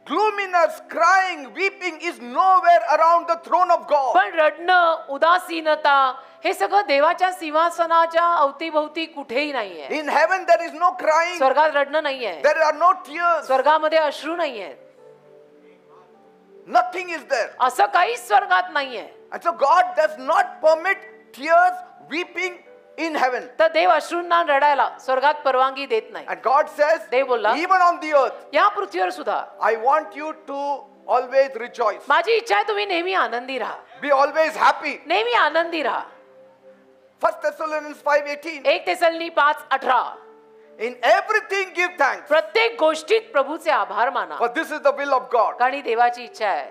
Gloominess, crying, weeping is nowhere around the throne of God. पण रडणं, उदासीनता हे सगळं देवाच्या सिंहासनाच्या अवतीभोवती कुठेही नाहीये. In heaven there is no crying. स्वर्गात रडणं नाहीये. There are no tears. स्वर्गामध्ये अश्रू नाहीये. Nothing is there. असं काहीच स्वर्गात नाहीये. And so God does not permit tears, weeping in heaven. तर देव अश्रूंना रडायला स्वर्गात परवानगी देत नाही. And God says, देव बोलला, even on the earth, या पृथ्वीवर सुद्धा I want you to always rejoice. माझी इच्छा आहे तुम्ही नेहमी आनंदी राहा. Be always happy. नेहमी आनंदी राहा. 1 Thessalonians 5:18. 1 तेसलनी 5:18. In everything give thanks. प्रत्येक गोष्टीत प्रभूचे आभार माना, For this is the will of God. कारण ही देवाची इच्छा आहे.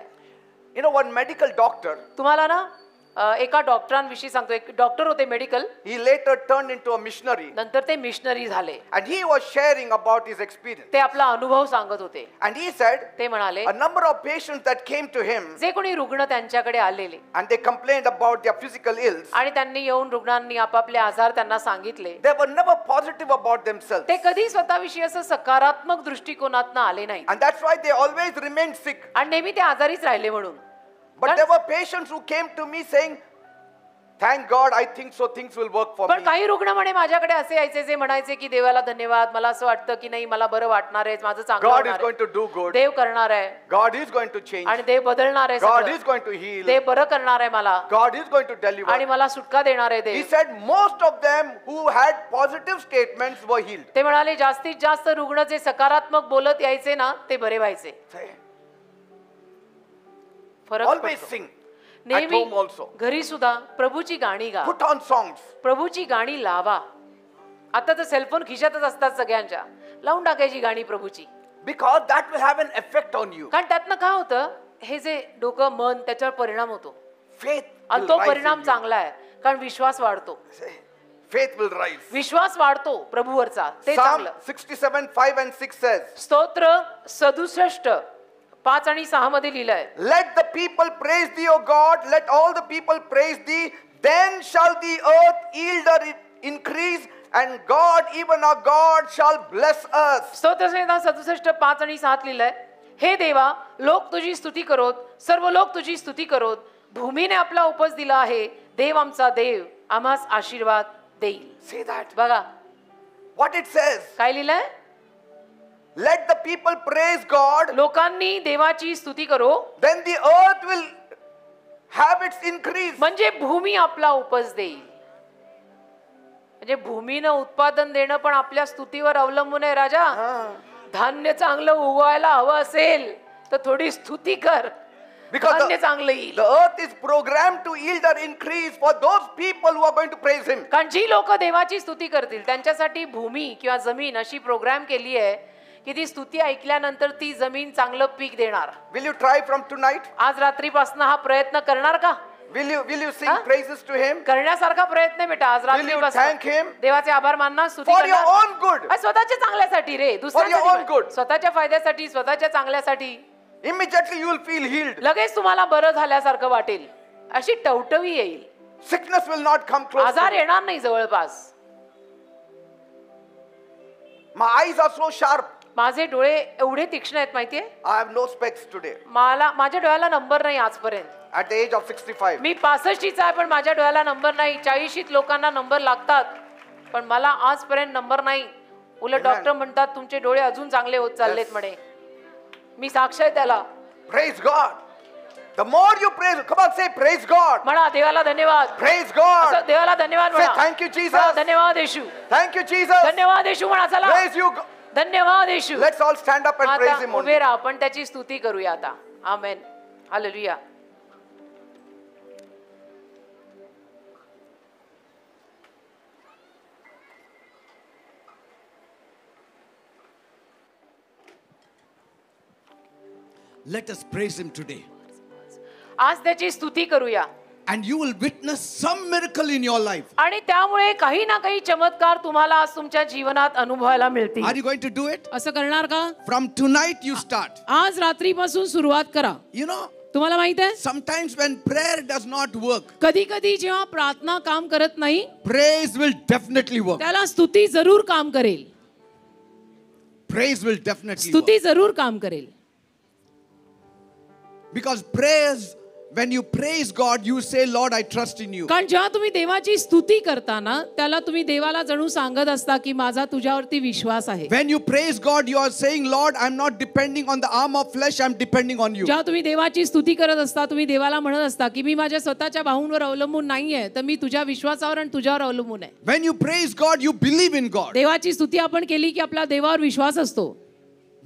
You know, one medical doctor, तुम्हाला ना एका डॉक्टरांविषयी सांगतो. एक डॉक्टर होते medical, he later turned into a missionary. नंतर ते मिशनरी झाले. And he was sharing about his experience. ते आपला अनुभव सांगत होते. And he said, ते म्हणाले, a number of patients that came to him जे कोणी रुग्ण त्यांच्याकडे आलेले and they complained about their physical ills, आणि त्यांनी येऊन रुग्णांनी आपापले आजार त्यांना सांगितले, they were never positive about themselves. ते कधी स्वतःविषयी असं सकारात्मक दृष्टिकोनातनं आले नाही. And that's why they always remained sick. आणि नेहमी ते आजारीच राहिले म्हणून. But there were patients who came to me saying, thank God, I think so things will work for पण me. काही रुग्ण म्हणे माझ्याकडे असे यायचे जे म्हणायचे की देवाला धन्यवाद, मला असं वाटतं की नाही मला बरं वाटणार आहे, माझं चांगलं God होणार is going आहे. to do good. देव करणार आहे God is going to change. आणि देव बदलणार आहे God सगळं. is going to heal. देव बरं करणार आहे मला God is going to आणि deliver. मला सुटका देणार आहे He Dev. said most of them who had positive statements were healed. ते म्हणाले जास्तीत जास्त रुग्ण जे सकारात्मक बोलत यायचे ना ते बरे व्हायचे. फरक Always पडतो. sing. At नेहमी home also. घरी सुद्धा प्रभूची गाणी गा, Put on songs. प्रभूची गाणी लावा. आता तर सेलफोन खिशातच असतात सगळ्यांच्या, लावून टाकायची गाणी प्रभूची. Because that will have an effect on you. कारण त्यातनं काय होतं, हे जे डोकं मन त्याच्यावर परिणाम होतो Faith आणि will तो rise परिणाम in you. चांगला आहे, कारण विश्वास वाढतो. Faith will rise. विश्वास वाढतो प्रभूवरचा, ते Psalm चांगलं. 67:5-6 says, स्तोत्र 67 5 आणि 6 मध्ये लिहिलंय, let the people praise thee, O God, let all the people praise thee, then shall the earth yield her increase, and God, even our God, shall bless us. स्तोत्र 67 5 आणि 7 लिहिलंय, हे देवा लोक तुझी स्तुती करोत, सर्व लोक तुझी स्तुती करोत, भूमीने आपला उपज दिला आहे, देव आमचा देव आम्हास आशीर्वाद देईल. See that? बघा What it says. काय लिहिलंय? Let the people praise God. लोकांनी देवाची स्तुती करो, Then the earth will have its increase. म्हणजे भूमी आपला उपज देईल. म्हणजे भूमीनं उत्पादन देणं पण आपल्या स्तुतीवर अवलंबून आहे राजा. धान्य चांगलं उगवायला हवं असेल तर थोडी स्तुती कर, Because धान्य चांगलं येईल. the earth is programmed to yield or increase for those people who are going to praise Him. कारण जी लोक देवाची स्तुती करतील त्यांच्यासाठी भूमी किंवा जमीन अशी प्रोग्राम केली आहे की ती स्तुती ऐकल्यानंतर ती जमीन चांगलं पीक देणार. Will you try from tonight? आज रात्रीपासून हा प्रयत्न करणार का? Will you sing praises to Him? करण्यासारखा प्रयत्न आहे बेटा. आज Will you thank रात्रीपासून Him? देवाचे आभार मानणार, स्तुती For your करणार. own good. आज स्वतःच्या चांगल्यासाठी रे, your own दुसऱ्यासाठी good. स्वतःच्या फायद्यासाठी, स्वतःच्या चांगल्यासाठी. Immediately you will feel healed. लगेच तुम्हाला बरं झाल्यासारखं वाटेल, अशी टवटवी येईल. Sickness will not come close. आजार येणार नाही जवळपास. My eyes are so sharp. माझे डोळे एवढे तीक्ष्ण आहेत माहितीये. I have no specs today. माझ्या डोळ्याला नंबर नाही आजपर्यंत. At the age of 65. मी 65चा आहे पण माझ्या डोळ्याला नंबर नाही. 40शीत लोकांना नंबर लागतात पण मला आजपर्यंत नंबर नाही. उलट डॉक्टर म्हणतात तुमचे डोळे अजून चांगले होत चाललेत म्हणे. मी साक्ष आहे त्याला. Praise God. The more you praise, come on, say praise God. म्हणा देवाला धन्यवाद. Praise God. असं देवाला धन्यवाद Say म्हणा. thank you, Jesus. म्हणा, धन्यवाद येशू. Thank you, Jesus. धन्यवाद येशू म्हणा. चला Praise you. धन्यवाद येशू. Let's all stand up and praise आता Him only. उभे राहा, आपण त्याची स्तुती करूया आता. आमेन. Hallelujah. Let us praise Him today. आज त्याची स्तुती करूया. And you will witness some miracle in your life. आणि त्यामुळे काही ना काही चमत्कार तुम्हाला आज तुमच्या जीवनात अनुभवायला मिळतील. Are you going to do it? असं करणार का? From tonight you start. आज रात्रीपासून सुरुवात करा. You know, तुम्हाला माहित आहे sometimes when prayer does not work, कधी कधी जेव्हा प्रार्थना काम करत नाही praise will definitely work. त्याला स्तुती जरूर काम करेल. Praise will definitely work. स्तुती जरूर काम करेल. Because praise, when you praise God, you say, Lord, I trust in you. कारण जेव्हा तुम्ही देवाची स्तुती करता ना त्याला तुम्ही देवाला जणू सांगत असता की माझा तुझ्यावरती विश्वास आहे. When you praise God, you are saying, Lord, I'm not depending on the arm of flesh, I'm depending on you. जेव्हा तुम्ही देवाची स्तुती करत असता तुम्ही देवाला म्हणत असता की मी माझ्या स्वतःच्या बाहूंवर अवलंबून नाहीये तर मी तुझ्या विश्वासावर आणि तुझ्यावर अवलंबून आहे. When you praise God, you believe in God. देवाची स्तुती आपण केली की आपला देवावर विश्वास असतो.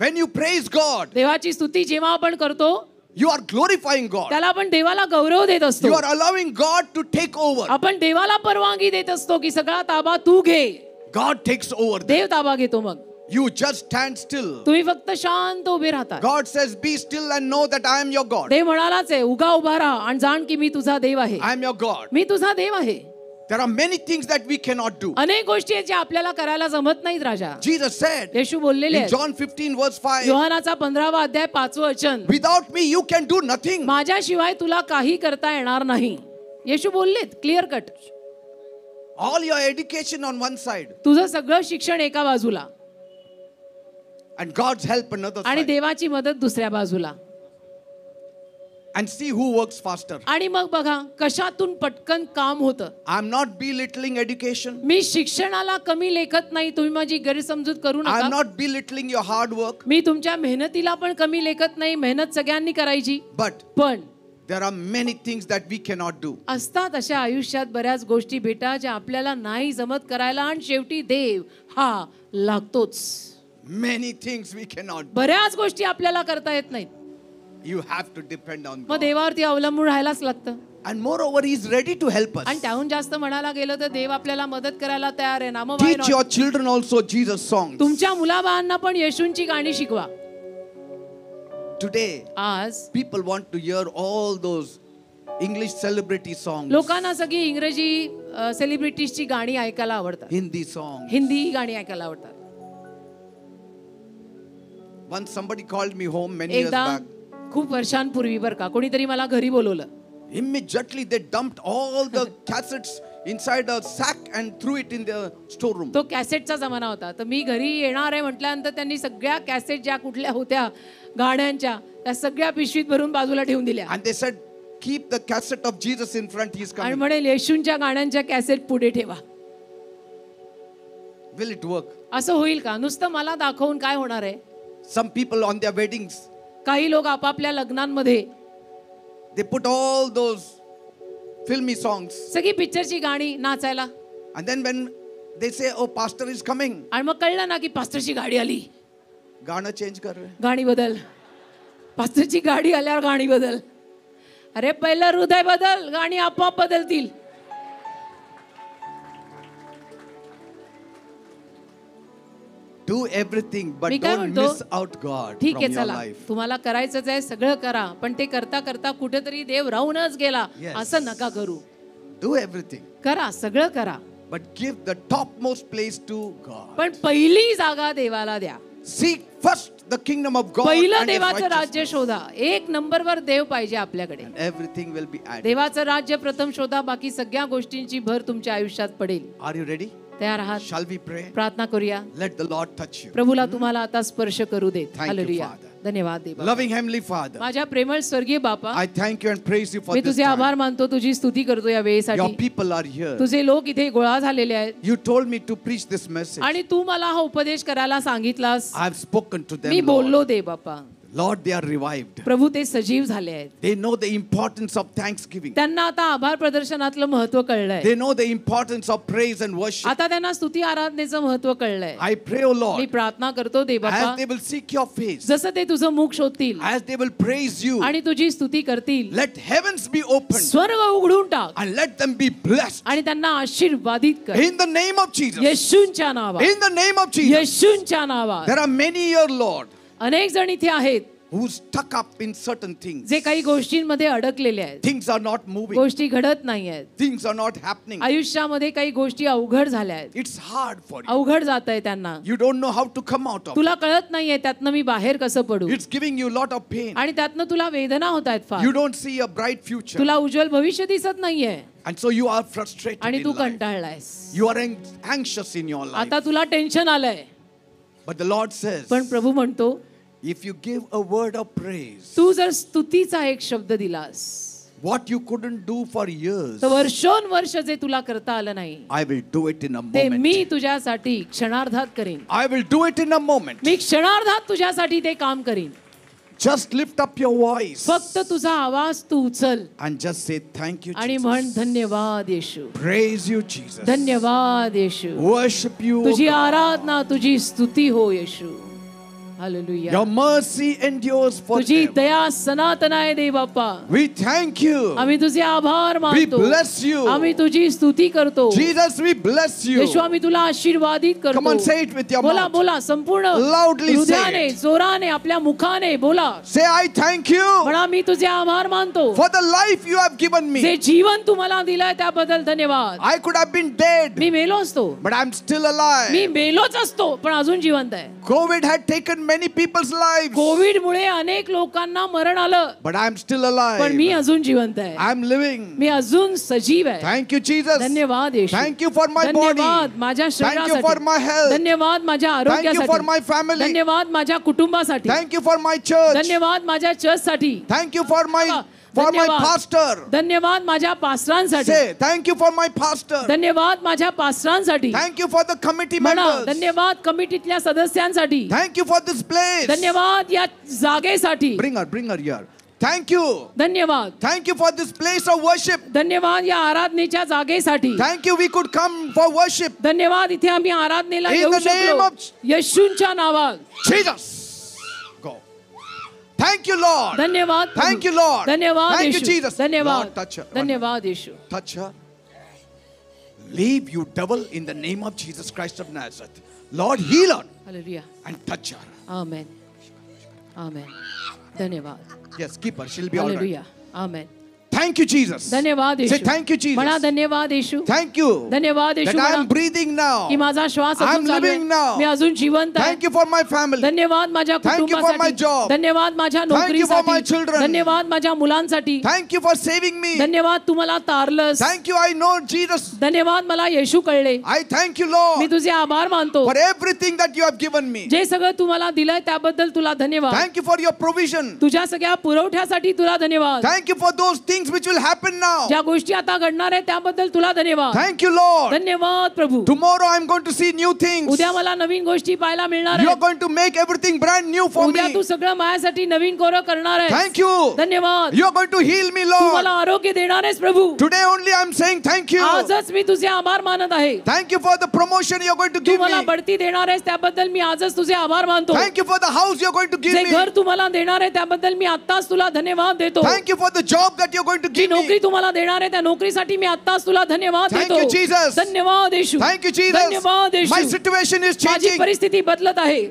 When you praise God, देवाची स्तुती जेव्हा आपण करतो you are glorifying God. त्याला आपण देवाला गौरव देत असतो. You are allowing God to take over. आपण देवाला परवानगी देत असतो की सगळा ताबा तू घे. God takes over. देव ताबा घेतो. मग You just stand still. तुम्ही फक्त शांत उभे राहता. God says, be still and know that I am your God. देव म्हणालाच आहे उभा राहा आणि जाण की मी तुझा देव आहे. I am your God. मी तुझा देव आहे. There are many things that we cannot do. अनेक गोष्टी आहेत ज्या आपल्याला करायला जमत नाहीत राजा. Jesus said येशू बोललेले in आहेत. John 15 verse 5, योहानाचा 15वा अध्याय 5वं वचन, without me you can do nothing. माझ्याशिवाय तुला काही करता येणार नाही. येशू बोललेत clear cut. All your education on one side तुझं सगळं शिक्षण एका बाजूला and God's help another आणि side. देवाची मदत दुसऱ्या बाजूला. And see who works faster. आणि मग बघा कशातून पटकन काम होतं. I'm not belittling education. मी शिक्षणाला कमी लेखत नाही. तुम्ही माझी गैरसमजूत करू I'm नका. not belittling your hard work. मी तुमच्या मेहनतीला पण कमी लेखत नाही. मेहनत सगळ्यांनी करायची. But पण there are many things that we cannot do. असतात अशा आयुष्यात बऱ्याच गोष्टी बेटा ज्या आपल्याला नाही जमत करायला आणि शेवटी देव हा लागतोच. Many things we cannot do. बऱ्याच गोष्टी आपल्याला करता येत नाहीत. You have to depend on मग God. देवावरती अवलंबून राहायलाच लागतं. And moreover, He is ready to help us. आणि त्याहून जास्त म्हणायला गेलं तर देव आपल्याला मदत करायला तयार आहे ना. मग why Teach not? your children also Jesus songs. तुमच्या मुलाबाळांना पण येशूंची गाणी शिकवा. Today, आज people want to hear all those English celebrity songs, लोकांना सगळी इंग्रजी सेलिब्रिटीजची गाणी ऐकायला आवडतात. Hindi songs. हिंदी गाणी ऐकायला आवडतात. Once somebody called me home many years एकदा back. खूप वर्षांपूर्वी बरं का कोणीतरी मला घरी बोलवलं. Immediately they dumped all the cassettes inside a sack and threw it in their storeroom. तो कॅसेटचा जमाना होता. तर मी घरी येणार आहे म्हटल्यानंतर त्यांनी सगळ्या कॅसेट ज्या कुठल्या होत्या गाण्यांच्या त्या सगळ्या पिशवीत भरून बाजूला ठेवून दिल्या. And they said, keep the cassette of Jesus in front, He is आणि coming. म्हणेल येशूंच्या गाण्यांच्या कॅसेट पुढे ठेवा. Will it work? असं होईल का? नुसतं मला दाखवून काय होणार आहे? Some people on their weddings, काही लोक आपापल्या लग्नांमध्ये they put all those filmy songs. सगळी पिक्चरची गाणी नाचायला, And then when they say, oh, pastor is coming, आणि मग कळलं ना की पास्टरची गाडी आली, गाणं चेंज कर रहे. गाणी बदल. पास्टरची गाडी आल्यावर गाणी बदल. अरे पहिलं हृदय बदल, गाणी आपोआप बदलतील. Do everything, but मी काय don't म्हणतो? miss out God ठीक from आहे, your चला life. तुम्हाला करायचंच आहे, सगळं करा, पण ते करता करता कुठेतरी देव राहूनच गेला Yes. असं नका करू. Do everything, करा, सगळं करा, but give the topmost place to God. पण पहिली जागा देवाला द्या. Seek first the kingdom of God पहिलं and His देवाचं राज्य righteousness, शोधा. एक नंबरवर देव पाहिजे आपल्याकडे. and everything will be added. देवाचं राज्य प्रथम शोधा, बाकी सगळ्या गोष्टींची भर तुमच्या आयुष्यात पडेल. Are you ready? तयार आहात? Shall we pray? प्रार्थना करूया. Let the Lord touch you. प्रभूला तुम्हाला आता स्पर्श करू देत. Thank you, hallelujah. Father. धन्यवाद देवा. Loving Heavenly Father, माझ्या प्रेमळ स्वर्गीय बापा, I thank you and praise you for me this तुझे time. आभार मानतो, तुझी स्तुती करतो या Your वेळेसाठी. people are here. तुझे लोक इथे गोळा झालेले आहेत You told me to preach this message. आणि तू मला हा उपदेश करायला सांगितलास. I have spoken to them, me Lord. बोललो दे बापा. Lord, they are revived. प्रभू ते सजीव झाले आहेत. They know the importance of thanksgiving. त्यांना आता आभार प्रदर्शनातलं महत्व कळलंय. They know the importance of praise and worship. आता त्यांना स्तुती आराधनेचं महत्व कळलंय. I pray, O me Lord, प्रार्थना करतो दे बापा, as they will seek your face, जसं ते तुझं मुख शोधतील as they will praise you, आणि तुझी स्तुती करतील, let heavens be opened स्वर्ग उघडून टाक and let them be blessed. आणि त्यांना आशीर्वादित कर. In the name of Jesus. येशूंच्या नावात, In the name of Jesus. येशूंच्या नावात. There are many here, Lord, अनेक जण इथे आहेत who stuck up in certain things. जे काही गोष्टींमध्ये अडकलेले आहेत. Things are not moving. गोष्टी घडत नाही आहेत. Things are not happening. आयुष्यामध्ये काही गोष्टी अवघड झाल्या आहेत. It's hard for you. अवघड जात आहे त्यांना. You don't know how to come out of it. तुला कळत नाहीये त्यातनं मी बाहेर कसं पडू, It's giving you a lot of pain. आणि त्यातनं तुला वेदना होत आहेत फार. You don't see a bright future. तुला उज्ज्वल भविष्य दिसत नाहीये And so you are frustrated आणि in Tu life. कंटाळलायस. You are anxious in your life. आता तुला टेन्शन आलंय. But the Lord says, पण प्रभू म्हणतो, if you give a word of praise, तू जर स्तुतीचा एक शब्द दिलास, what you couldn't do for years, तर वर्षोनवर्ष जे तुला करता आलं नाही, I will do it in a ते moment. मी तुझ्यासाठी क्षणार्धात करीन. I will do it in a moment. मी क्षणार्धात तुझ्यासाठी ते काम करीन. Just lift up your voice फक्त तुझा आवाज तू उचल and just say thank you, आणि Jesus. म्हण धन्यवाद येशू, Praise you, Jesus. धन्यवाद येशू. Worship you, O तुझी God. आराधना, तुझी स्तुती हो येशू. हालेलुया. Your mercy endures तुझी forever. दया सनातन आहे देव बाप्पा. We thank you. आम्ही तुझे आभार मानतो. bless you. आम्ही तुझी स्तुती करतो. Jesus, we bless you. येशू, आम्ही तुला आशीर्वादित करतो. Come on, say it with your बोला mouth. बोला संपूर्ण Loudly say हृदयाने, it. जोराने, आपल्या मुखाने बोला. Say, I thank you म्हणा, मी तुझे आभार मानतो. for the life you have given जे me. जीवन तू मला दिलंय त्याबद्दल धन्यवाद. I could have been dead, मी मेलो असतो, but I'm still me alive. मेलोच असतो, पण अजून जिवंत आहे. COVID had taken many people's lives, Covid मुळे अनेक लोकांना मरण आलं, but I'm still पण मी alive. अजून जिवंत आहे. I'm living. मी अजून सजीव आहे. Thank you, Jesus. धन्यवाद येशू. Thank you for my body. धन्यवाद माझ्या Thank you for my शरीरासाठी. health. धन्यवाद माझ्या Thank you for my आरोग्यासाठी. family. धन्यवाद माझ्या कुटुंबासाठी. Thank you for my church. धन्यवाद माझ्या चर्चसाठी. Thank you for my धन्यवाद. pastor. धन्यवाद माझ्या पास्टरांसाठी. Say, thank you for my pastor. धन्यवाद माझ्या पास्टरांसाठी. Thank you for the committee म्हणा, members. धन्यवाद कमिटीतल्या सदस्यांसाठी. Thank you for this place. धन्यवाद या जागेसाठी. Bring her here. Thank you. धन्यवाद. Thank you for this place of worship. धन्यवाद या आराधनेच्या जागेसाठी. Thank you, we could come for worship. धन्यवाद इथे आम्ही आराधनेला In येऊ the name शकलो. of येशूंच्या नावात. Jesus. Go. Thank you, Lord. धन्यवाद. Thank you, Lord. धन्यवाद Thank you, येशू. Jesus. धन्यवाद. Lord, touch her. धन्यवाद येशू. Touch her. Leave, you devil, in the name of Jesus Christ of Nazareth. Lord, heal her hallelujah. and touch her. आमेन. आमेन. धन्यवाद. Yes, keep her. She'll be all right. Hallelujah. Amen. Thank you, Jesus. धन्यवाद Say Yeshu. thank you, Jesus. म्हणा धन्यवाद येशू. Thank you धन्यवाद that Yeshu. I am म्हणा breathing now. की माझा श्वास I'm अजून चालू living आहे. now. मी अजून जिवंत आहे. Thank you for my family. धन्यवाद माझ्या Thank you for my कुटुंबासाठी. job. धन्यवाद माझ्या Thank you for my नोकरीसाठी. children. धन्यवाद माझ्या मुलांसाठी. Thank you for saving me. धन्यवाद तू मला तारलंस. Thank you, I know Jesus. धन्यवाद मला येशू कळले. I thank you, me Lord, तुझे आभार मानतो. for everything that you have given me. जे सगळं तू मला दिलंय त्याबद्दल तुला धन्यवाद. Thank you for your provision. तुझ्या सगळ्या पुरवठ्यासाठी तुला धन्यवाद. Thank you for those things things which will happen now. ज्या गोष्टी आता घडणार आहेत त्याबद्दल तुला धन्यवाद. Thank you, Lord. धन्यवाद प्रभू. Tomorrow I'm going to see new things. उद्या मला नवीन गोष्टी पाहायला मिळणार You are आहेत. going to make everything brand new for उद्या me. तू सगळं माझ्यासाठी नवीन कोरं करणार आहेस. Thank you. धन्यवाद. You are going to heal me, तू मला Lord. आरोग्य देणार आहेस प्रभू. Today only I'm saying thank you. आजच मी तुझे आभार मानत आहे. Thank you for the promotion you're going to Tu give मला me. बढती देणार आहेस त्याबद्दल मी आजच तुझे आभार मानतो. Thank you for the house you're going to give जे me. घर तू मला देणार आहे त्याबद्दल मी आत्ताच तुला धन्यवाद देतो. Thank you for the job that you're going to G give नोकरी me. तू मला देणार आहे त्या नोकरीसाठी मी आत्ताच तुला धन्यवाद Thank देतो. you, Jesus. धन्यवाद येशू. Thank you, Jesus. धन्यवाद येशू. My situation is माझी changing. परिस्थिती बदलत आहे.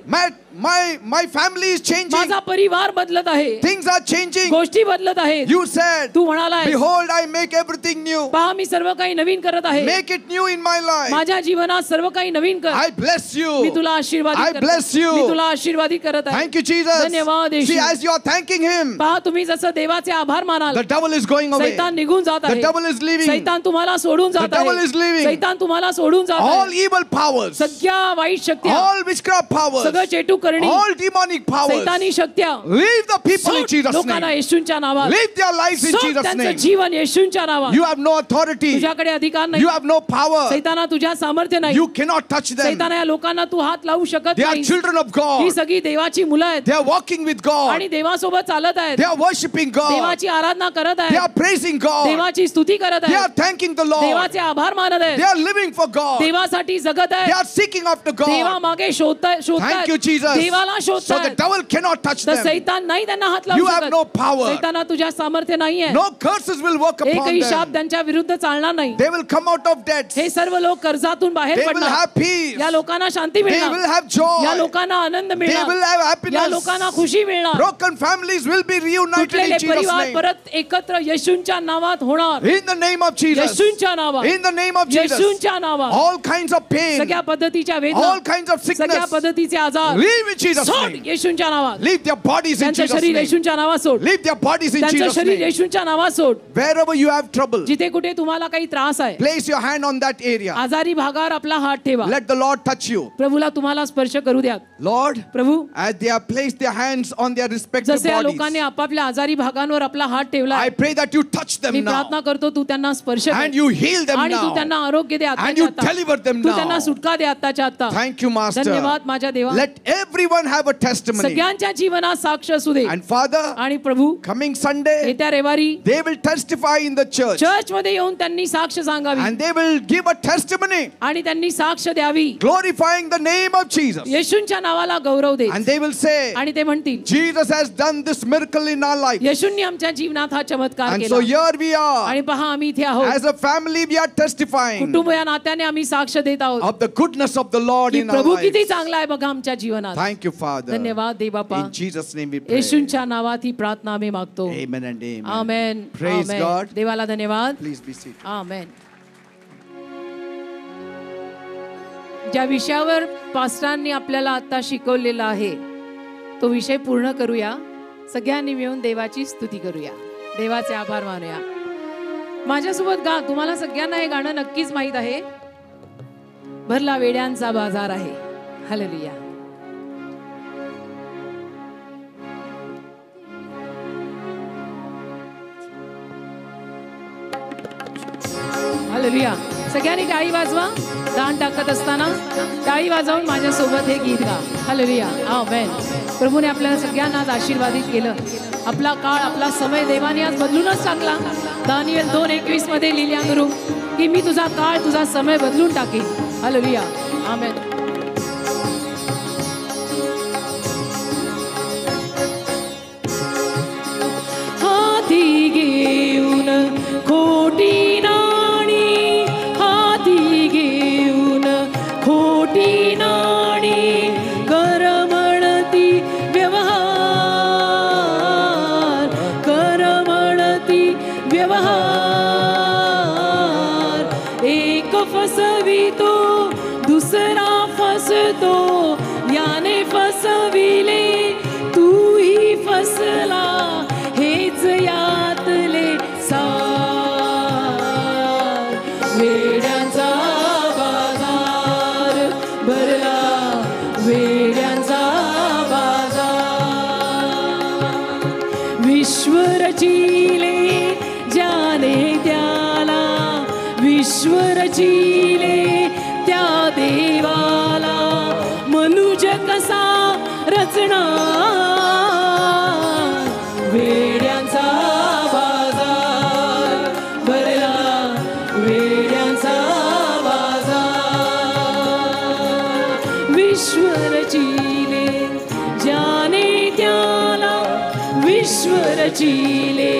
My family is changing. माझा परिवार बदलत आहे. Things are changing. गोष्टी बदलत आहेत. You said, Tu म्हणालाय behold, I make everything new. पहा मी सर्व काही नवीन करत आहे. Make it new in my life. माझ्या जीवनात सर्व काही नवीन कर. I bless me you. तुला आशीर्वादित I करतो. bless you. मी तुला आशीर्वादित करत आहे. Thank you, Jesus. धन्यवाद येशू. See, as you are thanking Him, पहा तुम्ही जसं देवाचे आभार मानाल the devil is going away. सैतान निघून जात The आहे. devil is leaving. सैतान तुम्हाला सोडून जात The devil आहे. is leaving. सैतान तुम्हाला सोडून जात All आहे. evil powers, सगळ्या वाईट शक्त्या, all witchcraft powers, सगळं चेटू करणी, all demonic powers, सैतानी शक्त्या leave the people in सोड Jesus' लोकांना name. येशूंच्या नावात. Live their lives in सोड Jesus' त्यांचं name. जीवन येशूंच्या नावात. You have no authority. तुझ्याकडे अधिकार नाही. You have no power. सैताना तुझ्या सामर्थ्य नाही. You cannot touch them. सैताना या लोकांना तू हात लावू शकत They are नाही. children of he God. सगळी देवाची मुलं आहेत They are walking with God. आणि देवासोबत चालत आहेत. They are worshiping God. देवाची आराधना करत They are आहेत. praising God. देवाची स्तुती करत They are आहेत. thanking the Lord. देवाचे आभार मानत They आहेत. are living for God. देवासाठी जगत They आहेत. are seeking after देवा God. मागे शोधतायत. Thank you, Jesus. देवाला So the शोधतायत. devil cannot touch तर them. सैतान नाही त्यांना हात You लावू have no शकत. power. सैताना तुझ्या सामर्थ्य नाहीये. No curses will work upon एकही शाप them. त्यांच्या विरुद्ध चालणार नाही. They will come out of debts. हे सर्व लोक कर्जातून बाहेर They will पडणार. have peace. या लोकांना शांती They will मिळणार. have joy. या लोकांना आनंद They will मिळणार. have या happiness. लोकांना खुशी मिळणार. Broken families will be reunited तुटलेले in Jesus' परिवार name. परत एकत्र येशूंच्या नावात होणार. In the name of Jesus. येशूंच्या नावात. In the name of Jesus. येशूंच्या नावात. All kinds of pain. सगळ्या पद्धतीच्या All वेदना, kinds of सगळ्या sickness. पद्धतीचे आजार Leave in Jesus' सोड name. येशूंच्या नावात. Leave their bodies in त्यांचं Jesus' शरीर name. येशूंच्या नावात सोड. Leave their bodies in त्यांचं Jesus' शरीर name. येशूंच्या नावात सोड. Wherever you have trouble, जिथे कुठे तुम्हाला काही त्रास आहे, place your hand on that area. आजारी भागावर आपला हात ठेवा. Let the Lord touch you. प्रभूला तुम्हाला स्पर्श करू द्या. Lord, Prabhu, as they have placed their hands on their respective जसे या bodies, लोकांनी आपापल्या आजारी भागांवर आपला हात ठेवला, I pray that you touch me them now प्रार्थना करतो तू त्यांना स्पर्श and कर you heal them आणि तू now त्यांना आरोग्य दे and आत्ताच्या you आता. deliver them तू त्यांना now. सुटका दे आत्ताच्या आता. Thank you, Master. धन्यवाद माझ्या देवा. Let everyone have a testimony. सगळ्यांच्या जीवनात साक्ष असू दे. And Father, आणि प्रभू, coming Sunday, येत्या रविवारी they will testify in the church church मध्ये येऊन त्यांनी साक्ष सांगावी and they will give a testimony आणि त्यांनी साक्ष द्यावी. glorifying the name of Jesus. येशूंच्या नावाला गौरव दे. And they will say, आणि ते म्हणतील Jesus has done this miracle in our life. येशूंनी आमच्या जीवनात हा चमत्कार And so केला. here we are. आणि पहा आम्ही इथे आहोत. As a family, we are testifying कुटुंब या नात्याने आम्ही साक्ष देत आहोत of the goodness of the Lord की in our प्रभू किती lives. चांगला आहे बघा आमच्या जीवनात. Thank you, Father. धन्यवाद देव बापा. In Jesus' name we pray. येशूंच्या नावात ही प्रार्थना आम्ही मागतो. Amen and amen. Amen. Praise amen. God. देवाला धन्यवाद. Please be seated. आमेन. ज्या विषयावर पास्टरांनी आपल्याला आता शिकवलेला आहे तो विषय पूर्ण करूया. सगळ्यांनी मिळून देवाची स्तुती करूया. देवाचे आभार मानूया. माझ्यासोबत गा. तुम्हाला सगळ्यांना हे गाणं नक्कीच माहित आहे. भरला वेड्यांचा बाजार आहे. हालेलुया. हालेलुया. सगळ्यांनी टाळी वाजवा. दान टाकत असताना टाळी वाजवून माझ्यासोबत हे गीत गा. हालेलुया. आमेन. प्रभूने आपल्याला सगळ्यांना आज आशीर्वादित केलं. आपला काळ, आपला समय देवाने आज बदलूनच टाकला. दानिएल 2:21 मध्ये लिहिल्यानुरूप की मी तुझा काळ, तुझा समय बदलून टाकेन. हालेलुया. आमेन. हाती घेऊन खोटी नाणी, हाती घेऊन खोटी नाणी, कर म्हणती व्यवहार, कर म्हणती व्यवहार. एक फसवितो दुसरा फसतो, याने फसविले तूही फसला, हेच यातले सार. वेड्यांचा बाजार भरला, वेड्यांचा बाजार. विश्व रचिले ज्या विश्व रचिले त्या देवाला मनुज कसा रचणार. वेड्यांचा बाजार भरला, वेड्यांचा बाजार. विश्व रचिले ज्याने त्याला, विश्व रचिले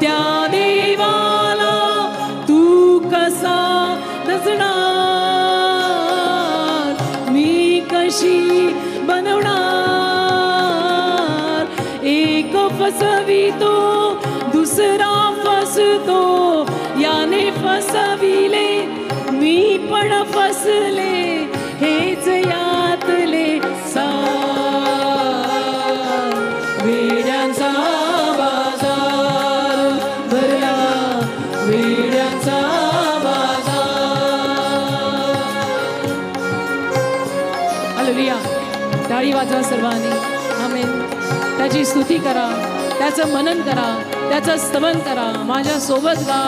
त्या देवाला तू कसा रचणार. मी कशी बनवणार. एक फसवितो दुसरा फसतो, याने फसविले मी पण फसले, हेच यातले सार. वेड्यांचा बाजार भरला, वेड्यांचा बाजार. हालेलुया. टाळी वाजवा सर्वांनी. आमेन. त्याची स्तुती करा, त्याचं मनन करा, त्याचं स्तवन करा. माझ्या सोबत गा.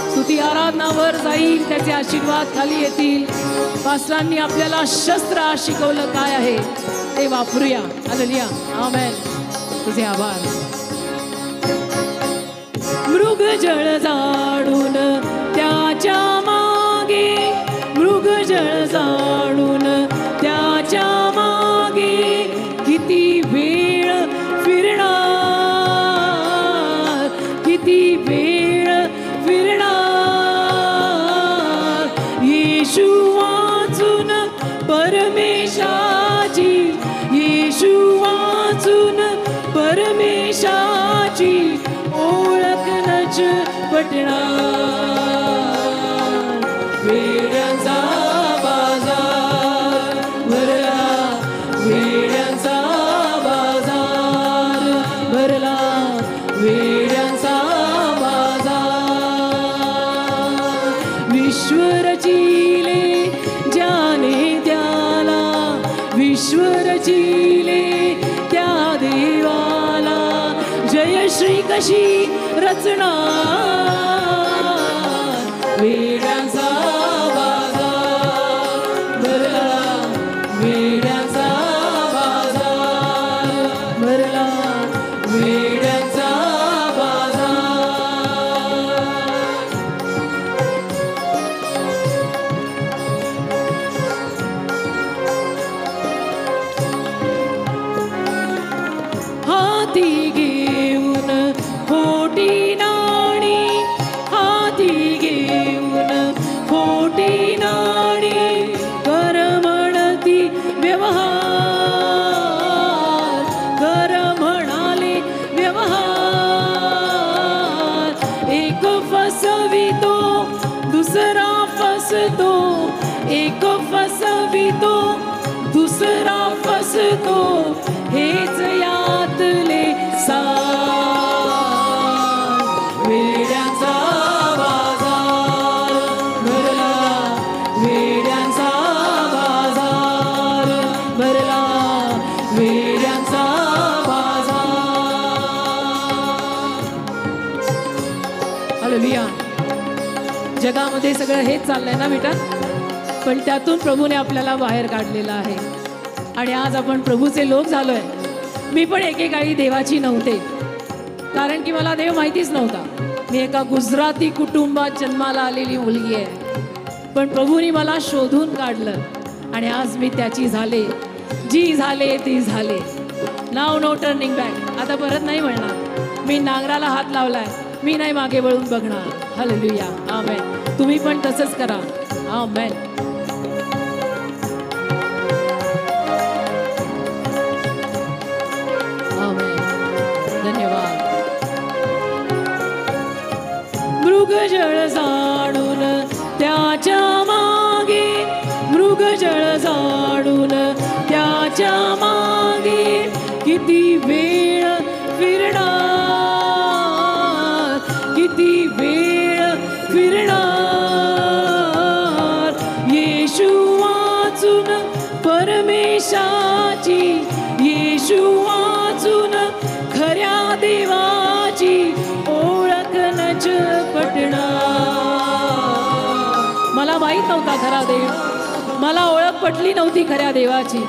स्तुती आराधनावर जाईल, त्याचे आशीर्वाद खाली येतील. पास्टरांनी आपल्याला शस्त्र शिकवलं काय आहे ते वापरूया. हालेलुया. आमेन. तुझे आभार. मृग जळ जाडून त्याच्या मागे, मृग जळ जाडून त्याच्या मागे किती वेळ फिरणार, किती वेळ फिरणार. येशू वाचून परमेशाची, येशू वाचून परमेशाची ओळख नच पटणार. वेड्यांचा बाजार भरला, वेड्यांचा बाजार भरला, वेड्यांचा बाजार. विश्व रचिले ज्याने त्याला, विश्व रचिले त्या देवाला जयश्री कशी रचणार. वेड्यांचा बाजार भरला, वेड्यांचा बाजार भरला, वेड्यांचा बाजार. हाती घेऊन खोटी नाणी, हाती घेऊन खोटी नाणी कर म्हणती व्यवहार, कर म्हणाले व्यवहार. एक फसवितो दुसरा फसतो, एक फसवितो दुसरा फसतो, हेच यातले सार. वेड्यांचा बाजार भरला, वेड्यांचा बाजार भरला, वेड्यांचा बाजार. हालेलुया. जगामध्ये सगळं हेच चाललंय ना बेटा, पण त्यातून प्रभूने आपल्याला बाहेर काढलेलं आहे आणि आज आपण प्रभूचे लोक झालोय. मी पण एकेकाळी देवाची नव्हते, कारण की मला देव माहितीच नव्हता. मी एका गुजराती कुटुंबात जन्माला आलेली मुलगी आहे, पण प्रभूने मला शोधून काढलं आणि आज मी त्याची झाले. जी झाले ती झाले. नाव नो टर्निंग बॅक. आता परत नाही म्हणणार. मी नांगराला हात लावलाय, मी नाही मागे वळून बघणार. हालेलुया. आमेन. तुम्ही पण तसंच करा. आमेन. धन्यवाद. मृगजळ जाणून त्याच्या मागे, मृगजळ जाणून त्याच्या मागे किती वेळ फिरणार, किती वेळ फिरणार. येशू वाचून परमेशाची, येशू वाचून खऱ्या देवाची ओळख नच पटणार. नव्हता खरा देव, मला ओळख पटली नव्हती खऱ्या देवाची.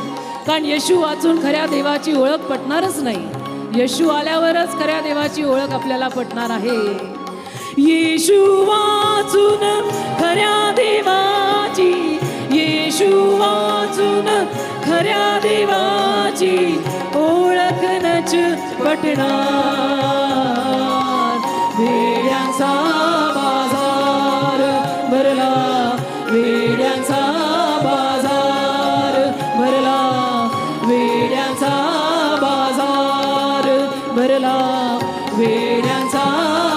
कारण येशू वाचून खऱ्या देवाची ओळख पटणारच नाही. येशू आल्यावरच खऱ्या देवाची ओळख आपल्याला पटणार आहे. येशू वाचून खऱ्या देवाची, येशू वाचून खऱ्या देवाची ओळख नच पटणार. वेड्यांचा बाजार भरला, वेड्यांचा बाजार भरला, वेड्यांचा बाजार भरला, वेड्यांचा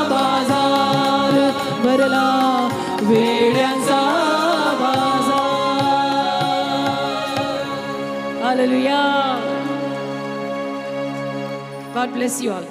बाजार भरला, वेड्यांचा बाजार. Hallelujah. God bless you all.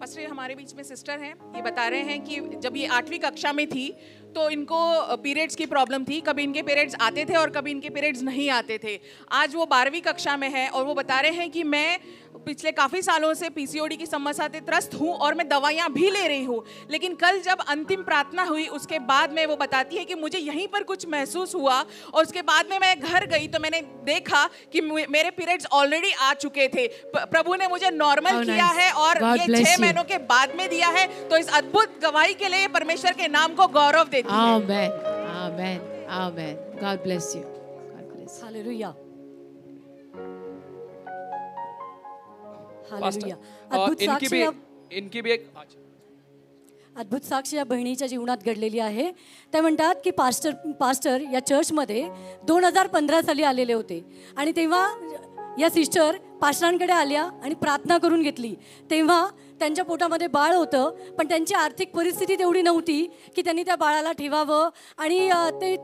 Pastor, ये हमारे बीच में सिस्टर हैं, ये बता रहे हैं कि जब ये 8वीं कक्षा में थी तो इनको पीरियड्स की प्रॉब्लम थी. कभी इनके पीरियड्स आते थे और कभी इनके पीरियड्स नहीं आते थे. आज वो 12वीं कक्षा में है और वो बता रहे हैं कि मैं पिछले काफ़ी सालों से पीसीओडी की समस्या से त्रस्त हूँ और मैं दवाइयाँ भी ले रही हूँ. लेकिन कल जब अंतिम प्रार्थना हुई उसके बाद में वो बताती है कि मुझे यहीं पर कुछ महसूस हुआ और उसके बाद में मैं घर गई तो मैंने देखा कि मेरे पीरियड्स ऑलरेडी आ चुके थे. प्रभु ने मुझे नॉर्मल किया है और ये 6 महीनों के बाद में दिया है. तो इस अद्भुत गवाही के लिए परमेश्वर के नाम को गौरव देती है. आमेन, आमेन, आमेन. God bless you. God bless you. Hallelujah. Pastor, hallelujah. और अद्भुत इनकी भी एक अद्भुत साक्ष या बहिणीच्या जीवनात घडलेली आहे. ते म्हणतात की पास्टर या चर्चमध्ये 2015 साली आलेले होते आणि तेव्हा या सिस्टर पास्टरांकडे आल्या आणि प्रार्थना करून घेतली. तेव्हा त्यांच्या पोटामध्ये बाळ होतं, पण त्यांची आर्थिक परिस्थिती तेवढी नव्हती की त्यांनी त्या बाळाला ठेवावं आणि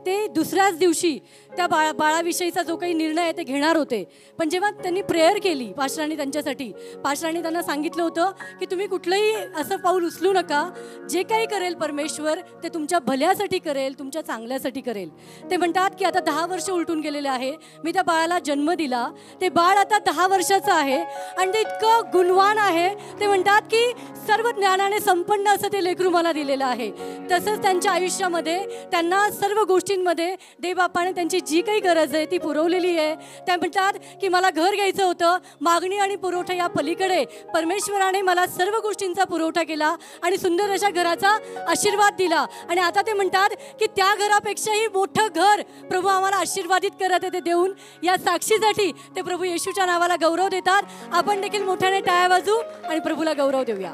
ते दुसऱ्याच दिवशी त्या बाळाविषयीचा जो काही निर्णय आहे ते घेणार होते. पण जेव्हा त्यांनी प्रेयर केली पास्टरांनी त्यांच्यासाठी, पास्टरांनी त्यांना सांगितलं होतं की तुम्ही कुठलंही असं पाऊल उचलू नका, जे काही करेल परमेश्वर ते तुमच्या भल्यासाठी करेल, तुमच्या चांगल्यासाठी करेल. ते म्हणतात की आता 10 वर्ष उलटून गेलेले आहे, मी त्या बाळाला जन्म दिला, ते बाळ आता 10 वर्षाचं आहे आणि ते इतकं गुणवान आहे. ते म्हणतात की सर्व ज्ञानाने संपन्न असं ते लेकरू मला दिलेलं आहे. तसंच त्यांच्या आयुष्यामध्ये त्यांना सर्व गोष्टींमध्ये देवबापाने त्यांची जी काही गरज आहे ती पुरवलेली आहे. त्या म्हणतात की मला घर घ्यायचं होतं, मागणी आणि पुरवठा या पलीकडे परमेश्वराने मला सर्व गोष्टींचा पुरवठा केला आणि सुंदर अशा घराचा आशीर्वाद दिला. आणि आता ते म्हणतात की त्या घरापेक्षाही मोठं घर प्रभू आम्हाला आशीर्वादित करत आहे. ते देऊन या साक्षीसाठी ते प्रभू येशूच्या नावाला गौरव देतात. आपण देखील मोठ्याने टाळ्या वाजू आणि प्रभूला गौरव देऊया.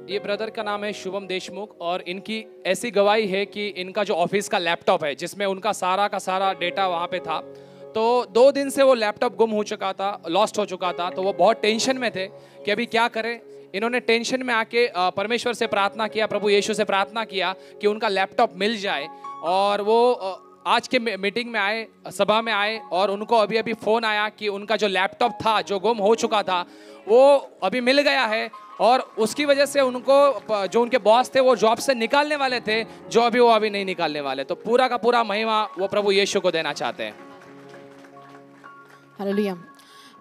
ये ब्रदर का नाम है शुभम देशमुख और इनकी ऐसी गवाही है कि इनका जो ऑफिस का लैपटॉप है जिसमें उनका सारा का सारा डेटा वहाँ पे था, तो 2 दिन से वो लैपटॉप गुम हो चुका था, लॉस्ट हो चुका था. तो वो बहुत टेंशन में थे कि अभी क्या करें. इन्होंने टेंशन में आके परमेश्वर से प्रार्थना किया, प्रभु यीशु से प्रार्थना किया कि उनका लैपटॉप मिल जाए. और वो आज के मीटिंग में आए, सभा में आए और उनको अभी अभी फ़ोन आया कि उनका जो लैपटॉप था जो गुम हो चुका था वो अभी मिल गया है. और उसकी वजह से उनको जो उनके बॉस थे वो जॉब से निकालने वाले थे, जो अभी नहीं निकालने वाले. तो पूरा का पूरा महिमा वो प्रभु यीशु को देना चाहते हैं. हालेलुया.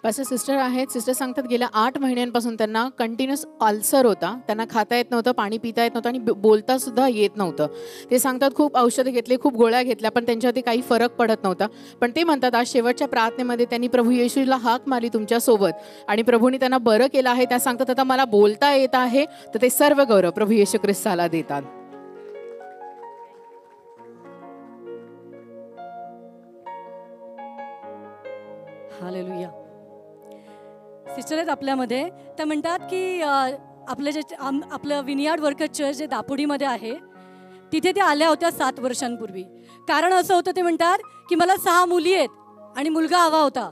पास्टर सिस्टर आहेत, सिस्टर सांगतात गेल्या 8 महिन्यांपासून त्यांना कंटिन्युअस अल्सर होता. त्यांना खाता येत नव्हतं, पाणी पिता येत नव्हतं आणि बोलता सुद्धा येत नव्हतं. ते सांगतात खूप औषधं घेतले, खूप गोळ्या घेतल्या, पण त्यांच्यावरती काही फरक पडत नव्हता. पण ते म्हणतात आज शेवटच्या प्रार्थनेमध्ये त्यांनी प्रभू येशूला हाक मारली तुमच्यासोबत आणि प्रभूने त्यांना बरं केलं आहे. त्या सांगतात आता मला बोलता येत आहे. तर ते सर्व गौरव प्रभू येशू ख्रिस्ताला देतात. हालेलुया. सिस्टर आहेत आपल्यामध्ये. त्या म्हणतात की आपलं विनियार्ड वर्कर चर्च जे दापोडीमध्ये आहे तिथे ते आल्या होत्या 7 वर्षांपूर्वी. कारण असं होतं, ते म्हणतात की मला 6 मुली आहेत आणि मुलगा हवा होता.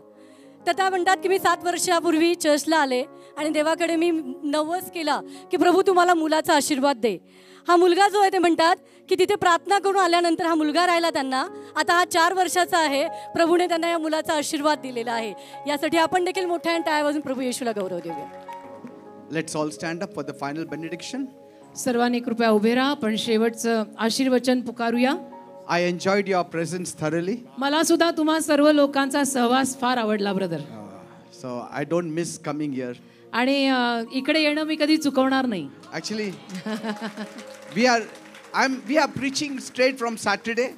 तर त्या म्हणतात की मी 7 वर्षापूर्वी चर्चला आले आणि देवाकडे मी नवस केला की प्रभू तू मला मुलाचा आशीर्वाद दे. हा मुलगा जो आहे ते म्हणतात की तिथे प्रार्थना करून आल्यानंतर हा मुलगा राहिला त्यांना. आता हा 4 वर्षाचा आहे. प्रभूने त्यांना या मुलाचा आशीर्वाद दिलेला आहे. यासाठी आपण देखील मोठ्याने टाळ्या वाजवून प्रभू येशूला गौरव देऊया. Let's all stand up for the final benediction. सर्वांनी कृपया उभे राहा. आपण शेवटचं आशीर्वचन पुकारूया. I enjoyed your presence thoroughly. मला सुद्धा तुम्हा सर्व लोकांचा सहवास फार आवडला brother. So I don't miss coming here. आणि इकडे येणं मी कधी चुकवणार नाही. Actually, we are preaching straight from Saturday.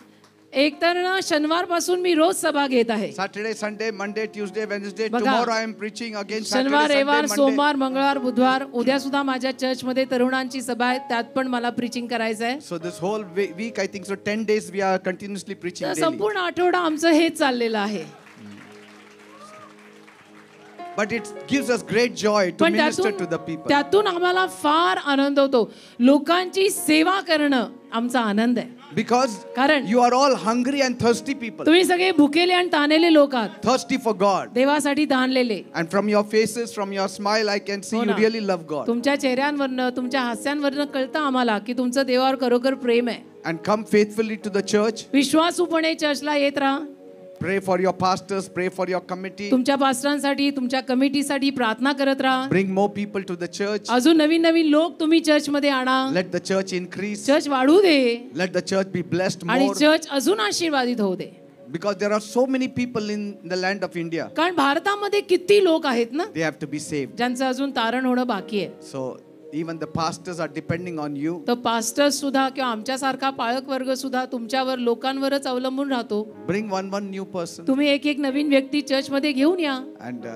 एक तर ना शनिवारपासून मी रोज सभा घेत आहे. Saturday, Sunday, Monday, Tuesday, Wednesday. बघा. Tomorrow I am preaching again. शनिवार, Saturday, रविवार, Sunday, Monday. सोमवार, मंगळवार, बुधवार, उद्या सुद्धा माझ्या चर्चमध्ये तरुणांची सभा आहे, त्यात पण मला प्रीचिंग करायचं आहे. So this whole week, I think so 10 days we are continuously preaching तर daily. संपूर्ण आठवडा आमचं हेच चाललेलं आहे. But it gives us great joy to पण minister to the people. त्यातून आम्हाला फार आनंद होतो. लोकांची सेवा करणं आमचा आनंद आहे. Because कारण you are all hungry and thirsty people. तुम्ही सगळे भुकेले आणि ताणलेले लोक आहात. Thirsty for God. देवासाठी ताणलेले. And from your faces, from your smile, I can see हो you ना. really love God. तुमच्या चेहऱ्यांवरनं, तुमच्या हास्यांवरनं कळतं आम्हाला की तुमचं देवावर खरोखर प्रेम आहे. And come faithfully to the church. विश्वासूपणे चर्चला येत राहा. Pray for your pastors, pray for your committee. तुमच्या पास्टरांसाठी, तुमच्या कमिटीसाठी प्रार्थना करत राहा. Bring more people to the church. अजून नवीन नवीन लोक तुम्ही चर्चमध्ये आणा. Let the church increase. Church वाढू दे Let the church be blessed आणि more. चर्च अजून आशीर्वादित होऊ दे. Because there are so many people in the land of India. कारण भारतामध्ये किती लोक आहेत ना They have to be saved. ज्यांचं अजून तारण होणं बाकी आहे. So even the pastors are depending on you. तर पास्टर्स सुद्धा किंवा आमच्यासारखा पाळक वर्ग सुद्धा तुमच्यावर लोकांवरच अवलंबून राहतो. Bring one new person. तुम्ही एक एक नवीन व्यक्ती चर्चमध्ये घेऊन या. And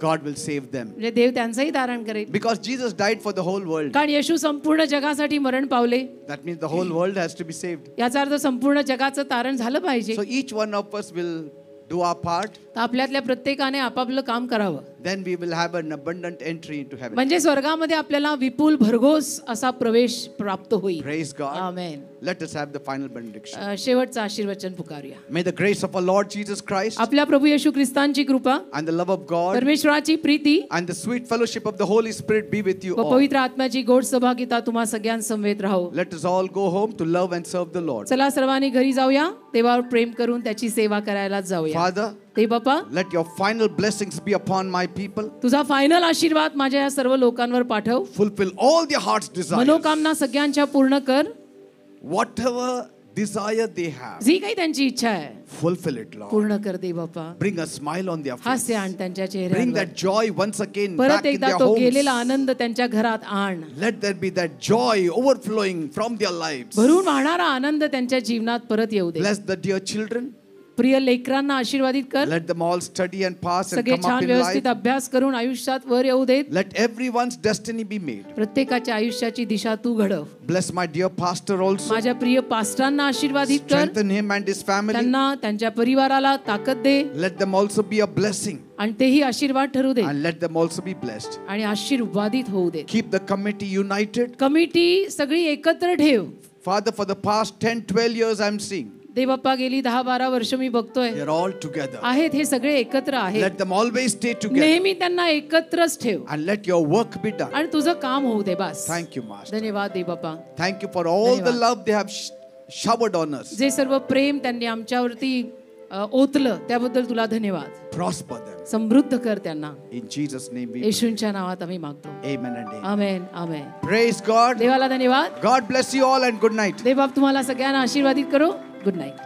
God will save them. म्हणजे देव त्यांचंही तारण करेल. Because Jesus died for the whole world. कारण येशू संपूर्ण जगासाठी मरण पावले. That means the whole world has to be saved. याचा अर्थ संपूर्ण जगाचं तारण झालं पाहिजे. So each one of us will do our part. तर आपल्यातल्या प्रत्येकाने आपापलं काम करावं. Then we will have an abundant entry into heaven. म्हणजे स्वर्गामध्ये आपल्याला विपुल भरघोस असा प्रवेश प्राप्त होईल. Praise God. Amen. Let us have the final benediction. शेवटचं आशीर्वचन पुकारूया. May the grace of our Lord Jesus Christ आपल्या प्रभू येशू ख्रिस्तांची कृपा, and the love of God परमेश्वराची Preeti and the sweet fellowship of the Holy Spirit be with you व all. पवित्र आत्म्याची गोड सहभागिता तुम्हा सगळ्यांसमवेत राहो. Let us all go home to love and serve the Lord. चला सर्वांनी घरी जाऊया, देवावर प्रेम करून त्याची सेवा करायला जाऊया. Father, ते बाप्पा, let your final blessings be upon my people. तुझा फायनल आशीर्वाद माझ्या या सर्व लोकांवर पाठव. Fulfill all their heart's desires. मनोकामना सगळ्यांच्या पूर्ण कर. Whatever desire they have, जी काही त्यांची इच्छा आहे fulfill it, Lord. पूर्ण कर दे बाप्पा. Bring a smile on their face. हास्य आण त्यांच्या Bring चेहऱ्यावर. that joy once again परत back in एकदा their तो गेलेला homes. आनंद त्यांच्या घरात आण. Let there be that joy overflowing from their lives. भरून वाहणारा आनंद त्यांच्या जीवनात परत येऊ दे. Bless the dear children. प्रिय लेकरांना आशीर्वादित कर. Let them all study and pass and सगळे come up छान in व्यवस्थित life. अभ्यास करून आयुष्यात वर येऊ देत. Let everyone's destiny be made. प्रत्येकाच्या आयुष्याची दिशा तू घडव. Bless my dear pastor also. माझ्या प्रिय पास्टरांना आशीर्वादित कर. Strengthen him and his family. त्यांना, त्यांच्या परिवाराला ताकद दे Let them also be a blessing. आणि तेही आशीर्वाद ठरू दे And let them also be blessed. आणि आशीर्वादित होऊ दे. Keep the committee united. Committee सगळी एकत्र ठेव. Father, for the past 10-12 years I'm seeing. देवप्पा गेली 10-12 वर्ष मी बघतोय They're all together. आहेत हे सगळे एकत्र आहेत. Let them always stay together. नेहमी त्यांना एकत्रच ठेव And let your work be done. आणि तुझं काम होऊ दे बस. Thank you, Master. धन्यवाद देवप्पा. Thank you for all the धन्यवाद. love they have showered on us. जे सर्व प्रेम त्यांनी आमच्यावरती ओतलं त्याबद्दल तुला धन्यवाद. Prosper them. समृद्ध कर त्यांना. In Jesus' name we pray. येशूंच्या नावात आम्ही मागतो. Amen and amen. Amen amen. Praise God. देवाला धन्यवाद. God bless you all and good night. देवबाप तुम्हाला सगळ्यांना आशीर्वादित करो. Good night.